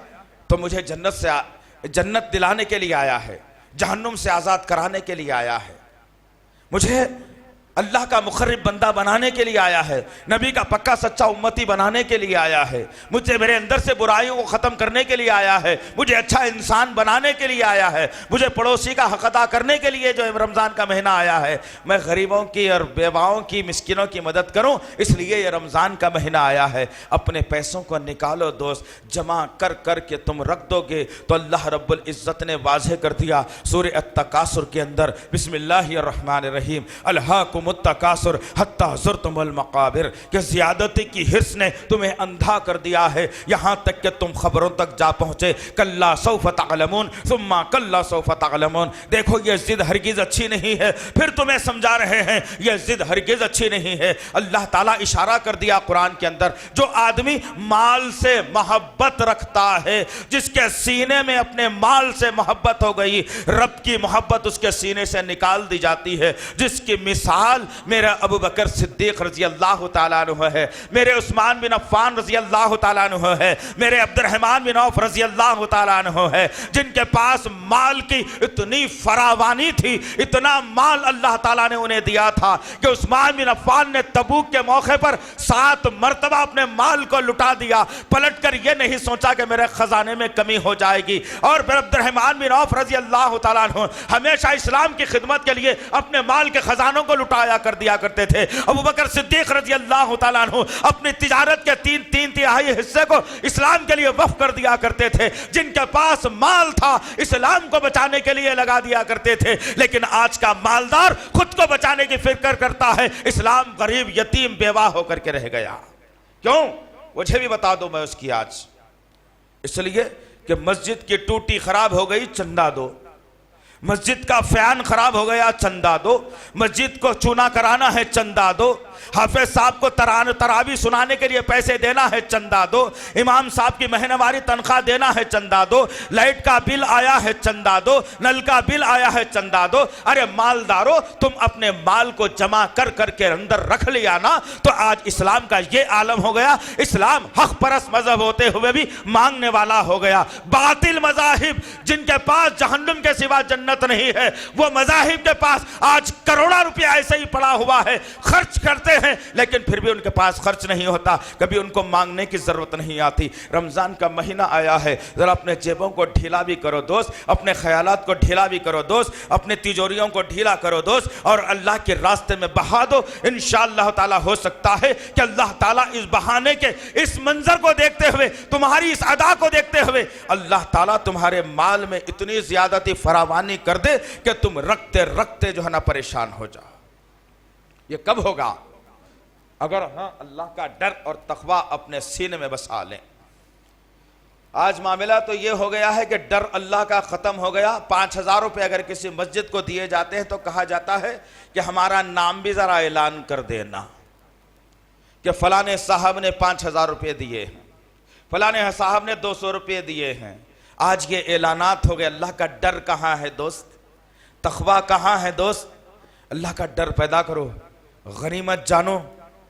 Speaker 1: तो मुझे जन्नत दिलाने के लिए आया है, जहन्नुम से आज़ाद कराने के लिए आया है, मुझे अल्लाह का मुखर्रिब बंदा बनाने के लिए आया है, नबी का पक्का सच्चा उम्मती बनाने के लिए आया है, मुझे मेरे अंदर से बुराइयों को ख़त्म करने के लिए आया है, मुझे अच्छा इंसान बनाने के लिए आया है, मुझे पड़ोसी का हक़ अदा करने के लिए जो रमज़ान का महीना आया है, मैं गरीबों की और बेवाओं की मिस्किनों की मदद करूँ, इसलिए ये रमज़ान का महीना आया है। अपने पैसों को निकालो दोस्त, जमा कर कर के तुम रख दोगे तो अल्लाह रब्बुल इज़्ज़त ने वाज़ेह कर दिया सूरह अत-तकासुर के अंदर, बिस्मिल्लाहिर रहमानिर रहीम, अल्हाकुमुत-तकासुर हत्ता ज़ुरतुमुल मक़ाबिर, कि ज़ियादती की हिर्स ने तुम्हें अंधा कर दिया है यहाँ तक कि तुम खबरों तक जा पहुँचे। कल्ला सौफ़ तअलमून सुम्मा कल्ला सौफ़ तअलमून। देखो ये ज़िद हरगिज़ अच्छी नहीं है, फिर तुम्हें समझा रहे हैं ये ज़िद हरगिज़ अच्छी नहीं है। अल्लाह ताला इशारा कर दिया कुरान के अंदर, जो आदमी माल से मोहब्बत रखता है, जिसके सीने में अपने माल से मोहब्बत हो गई, रब की मोहब्बत उसके सीने से निकाल दी जाती है। जिसकी मिसाल मेरा अबू बकर सिद्दीक रज़ी अल्लाह ताला अन्हु है, मेरे उस्मान बिन अफ़्फ़ान रज़ी अल्लाह ताला अन्हु है, मेरे अब्दुर्रहमान बिन औफ रज़ी अल्लाह ताला अन्हु है, जिनके पास माल की इतनी फरावानी थी, इतना माल अल्लाह ताला ने उन्हें दिया था कि उस्मान बिन अफ़्फ़ान ने तबूक के मौके पर 7 मरतबा अपने माल को लुटा दिया, पलट कर यह नहीं सोचा कि मेरे खजाने में कमी हो जाएगी। और फिर अब्दुर्रहमान बिन औफ रज़ी अल्लाह ताला अन्हु हमेशा इस्लाम की खिदमत के लिए अपने माल के खजानों को लुटाया कर दिया करते थे। अबू बकर सिद्दीक रज़ी अल्लाह ताला अन्हु अपनी तिजारत के 3/3 हिस्से को इस्लाम के लिए वक्फ कर दिया करते थे। जिनके पास माल था इस्लाम को बचाने के लिए लगा दिया करते थे, लेकिन आज का मालदार खुद को बचाने की फिक्र करता है, इस्लाम गरीब यतीम बेवा होकर के रह गया। क्यों? मुझे भी बता दो मैं उसकी आज। इसलिए कि मस्जिद की टूटी खराब हो गई, चंदा दो, मस्जिद का फैन खराब हो गया, चंदा दो, मस्जिद को चूना कराना है, चंदा दो, हाफिज साहब को तरावी सुनाने के लिए पैसे देना है, चंदा दो, इमाम साहब की महीनेवारी तनख्वाह देना है, चंदा दो, लाइट का बिल आया है, चंदा दो, नल का बिल आया है, चंदा दो। अरे मालदारों, तुम अपने माल को जमा कर करके अंदर रख लिया ना, तो आज इस्लाम का ये आलम हो गया। इस्लाम हक परस्त मजहब होते हुए भी मांगने वाला हो गया। बातिल मजाहिब जिनके पास जहन्नुम के सिवा जन्नत नहीं है, वो मजाहिब के पास आज करोड़ों रुपया ऐसे ही पड़ा हुआ है, खर्च करते कमाते हैं लेकिन फिर भी उनके पास खर्च नहीं होता, कभी उनको मांगने की जरूरत नहीं आती। रमजान का महीना आया है, जरा अपने जेबों को ढीला भी करो दोस्त, अपने ख्यालात को ढीला भी करो दोस्त, अपने तिजोरियों को ढीला करो दोस्त और अल्लाह के रास्ते में बहा दो। इंशाअल्लाह ताला हो सकता है कि अल्लाह ताला इस बहाने के, इस मंजर को देखते हुए, तुम्हारी इस अदा को देखते हुए अल्लाह ताला तुम्हारे माल में इतनी ज्यादती फरावानी कर दे कि तुम रखते रखते जो है ना परेशान हो जाओ। ये कब होगा? अगर अल्लाह का डर और तकवा अपने सीने में बसा लें। आज मामला तो ये हो गया है कि डर अल्लाह का खत्म हो गया। 5,000 रुपये अगर किसी मस्जिद को दिए जाते हैं तो कहा जाता है कि हमारा नाम भी जरा ऐलान कर देना कि फलाने साहब ने 5,000 रुपये दिए हैं, फलाने साहब ने 200 रुपये दिए हैं। आज ये ऐलानात हो गए। अल्लाह का डर कहाँ है दोस्त? तकवा कहाँ है दोस्त? अल्लाह का डर पैदा करो, गनीमत जानो।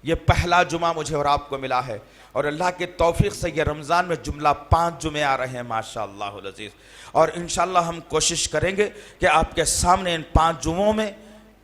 Speaker 1: ये पहला जुमा मुझे और आपको मिला है और अल्लाह के तौफीक से ये रमज़ान में जुमला 5 जुमे आ रहे हैं माशाअल्लाह अज़ीज़। और इंशाअल्लाह हम कोशिश करेंगे कि आपके सामने इन 5 जुमों में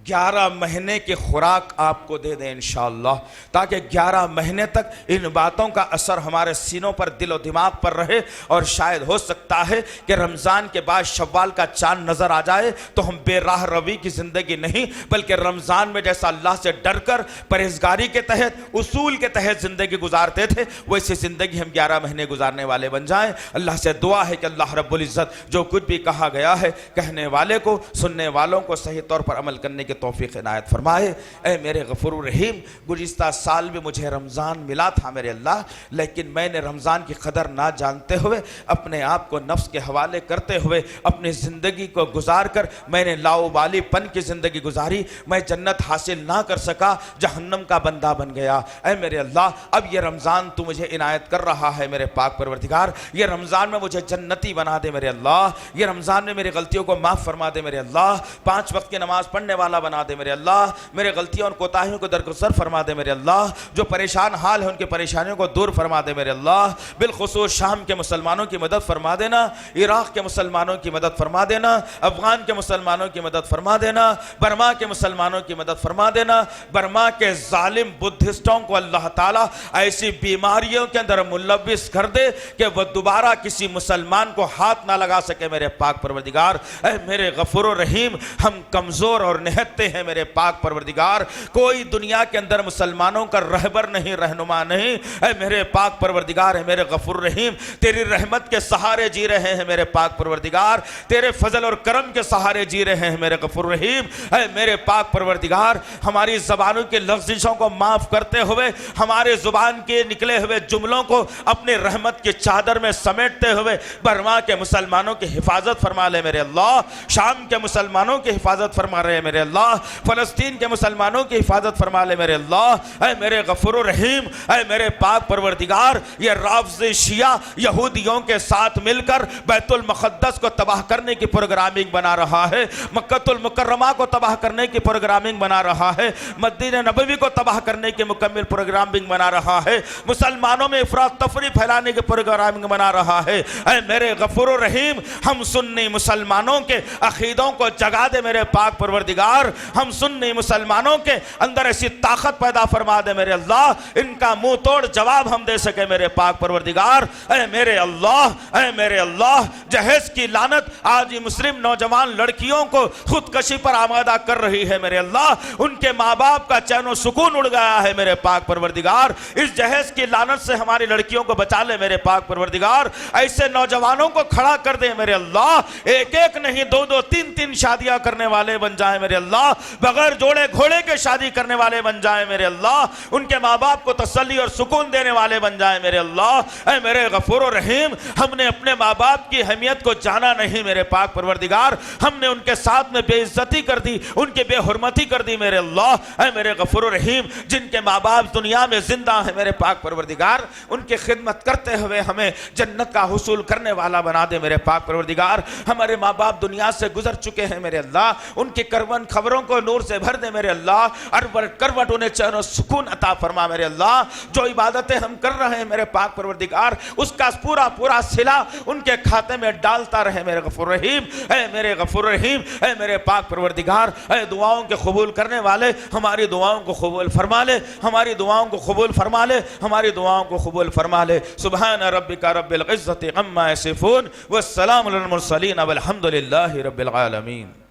Speaker 1: 11 महीने की खुराक आपको दे दें इंशाअल्लाह, ताकि 11 महीने तक इन बातों का असर हमारे सीनों पर, दिलो दिमाग पर रहे। और शायद हो सकता है कि रमज़ान के बाद शव्वाल का चांद नज़र आ जाए तो हम बेराह रवी की ज़िंदगी नहीं, बल्कि रमज़ान में जैसा अल्लाह से डर कर परहेजगारी के तहत, उसूल के तहत ज़िंदगी गुजारते थे, वैसी ज़िंदगी हम 11 महीने गुजारने वाले बन जाएँ। अल्लाह से दुआ है कि अल्लाह रब्बुल इज़्ज़त जो कुछ भी कहा गया है, कहने वाले को, सुनने वालों को सही तौर पर अमल करने की तौफीक इनायत फरमाए। ए मेरे गफूर रहीम, गुज़िश्ता साल भी मुझे रमज़ान मिला था मेरे अल्लाह, लेकिन मैंने रमज़ान की कदर ना जानते हुए, अपने आप को नफ्स के हवाले करते हुए, अपनी ज़िंदगी को गुजार कर मैंने लाओबालीपन की ज़िंदगी गुजारी। मैं जन्नत हासिल ना कर सका, जहन्नम का बंदा बन गया। ए मेरे अल्लाह, अब ये रमज़ान तू मुझे इनायत कर रहा है मेरे पाक परवरदिगार, ये रमज़ान में मुझे जन्नती बना दे मेरे अल्लाह, ये रमज़ान में मेरी गलतियों को माफ़ फरमा दे मेरे अल्लाह, 5 वक्त की नमाज़ पढ़ने वाला बना दे मेरे अल्लाह, मेरे गलतियों और कोताहियों को दरगुजर फरमा दे मेरे अल्लाह, जो परेशान हाल है उनकी परेशानियों को दूर फरमा दे मेरे अल्लाह। बिलखुसूस शाम के मुसलमानों की मदद फरमा देना, इराक़ के मुसलमानों की मदद फरमा देना, अफगान के मुसलमानों की मदद फरमा देना, बर्मा के मुसलमानों की मदद फरमा देना। बर्मा के जालिम बुद्धिस्टों को अल्लाह ताला ऐसी बीमारियों के अंदर मुलव्विस कर दे कि वह दोबारा किसी मुसलमान को हाथ ना लगा सके मेरे पाक परवरदिगार। ऐ मेरे गफूर रहीम, हम कमज़ोर और निहत्ते हैं मेरे पाक परवरदिगार, कोई दुनिया के अंदर मुसलमानों का रहबर नहीं, रहनुमा नहीं। ऐ मेरे पाक परवरदिगार है मेरे गफूर रहीम, तेरी रहमत के सहारे जी रहे हैं मेरे पाक परवरदिगार, तेरे फजल और करम के सहारे जी रहे हैं मेरे गफूर रहीम। ऐ मेरे पाक परवरदिगार, हमारी ज़बानों की लफ्ज़िशों को माफ़ करते हुए, हमारे ज़ुबान के निकले हुए जुमलों को अपने रहमत की चादर में समेटते हुए बर्मा के मुसलमानों की हिफाजत फरमा ले मेरे अल्लाह, शाम के मुसलमानों की हिफाजत फरमा रहे मेरे अल्लाह, फ़लस्तीन के मुसलमानों की हिफाजत फरमा ले मेरे अल्लाह। ऐ मेरे गफूर रहीम, ऐ मेरे पाक परवरदिगार, ये राफ़ज़े शिया यहूदियों के साथ मिलकर बैतुल मुक़द्दस को तबाह करने की प्रोग्रामिंग बना रहा है, मक्कतुल मुकर्रमा को तबाह करने की प्रोग्रामिंग बना रहा है, मदीना नबवी को तबाह करने की मुकम्मल प्रोग्रामिंग बना रहा है, मुसलमानों में इफरात तफरी फैलाने की प्रोग्रामिंग बना रहा है। ऐ मेरे गफूर रहीम, हम सुन्नी मुसलमानों के अकीदों को जगा दे मेरे पाक परवरदिगार, हम सुन्नी मुसलमानों के अंदर ऐसी ताकत पैदा फरमा दे मेरे अल्लाह, इनका मुंह तोड़ जवाब हम दे सके मेरे पाक परवरदिगार। ऐ मेरे अल्लाह, ऐ मेरे अल्लाह, जहेज की लानत आज मुस्लिम नौजवान लड़कियों को खुदकशी पर आमादा कर रही है मेरे अल्लाह, उनके माँ बाप का चैन सुकून उड़ गया है मेरे पाक परवरदिगार। इस जहेज की लानत से हमारी लड़कियों को बचा ले मेरे पाक परवरदिगार, ऐसे नौजवानों को खड़ा कर दे मेरे अल्लाह, एक एक नहीं 2-2 3-3 शादियां करने वाले बन जाए मेरे अल्लाह, बगैर जोड़े घोड़े के शादी करने वाले बन जाए मेरे अल्लाह, उनके माँ बाप को तसल्ली और सुकून देने वाले बन जाए मेरे अल्लाह। ऐ मेरे गफूर रहीम, हमने अपने माँ बाप की अहमियत को जाना नहीं मेरे पाक परवरदिगार, हमने उनके साथ में बेइज्जती कर दी, उनकी बेहुरमती कर दी मेरे अल्लाह। ऐ मेरे गफूर रहीम, जिनके माँ बाप दुनिया में जिंदा है मेरे पाक परवरदिगार, उनकी खिदमत करते हुए हमें जन्नत का हुसूल करने वाला बना दे मेरे पाक परवरदिगार। हमारे माँ बाप दुनिया से गुजर चुके हैं मेरे अल्लाह, उनकी करवन खबरों को नूर से भर दे मेरे अल्लाह, और करवट उन्हें चैन और सुकून अता फरमा मेरे अल्लाह। जो इबादतें हम कर रहे हैं मेरे पाक परवरदिगार, उसका पूरा पूरा सिला उनके खाते में डालता रहे मेरे गफूर गफूर रहीम, ऐ मेरे गफूर रहीम, ऐ मेरे पाक परवरदिगार, ऐ दुआओं के कबूल करने वाले, हमारी दुआओं को कबूल फरमा ले, हमारी दुआओं को कबूल फरमा ले, हमारी दुआओं को कबूल फरमा ले। सुबहान रब्बिका रब्बिल इज्जति अम्मा यसिफून वस्सलामुल मुरसलीन वल्हम्दुलिल्लाहि रब्बिल आलमीन।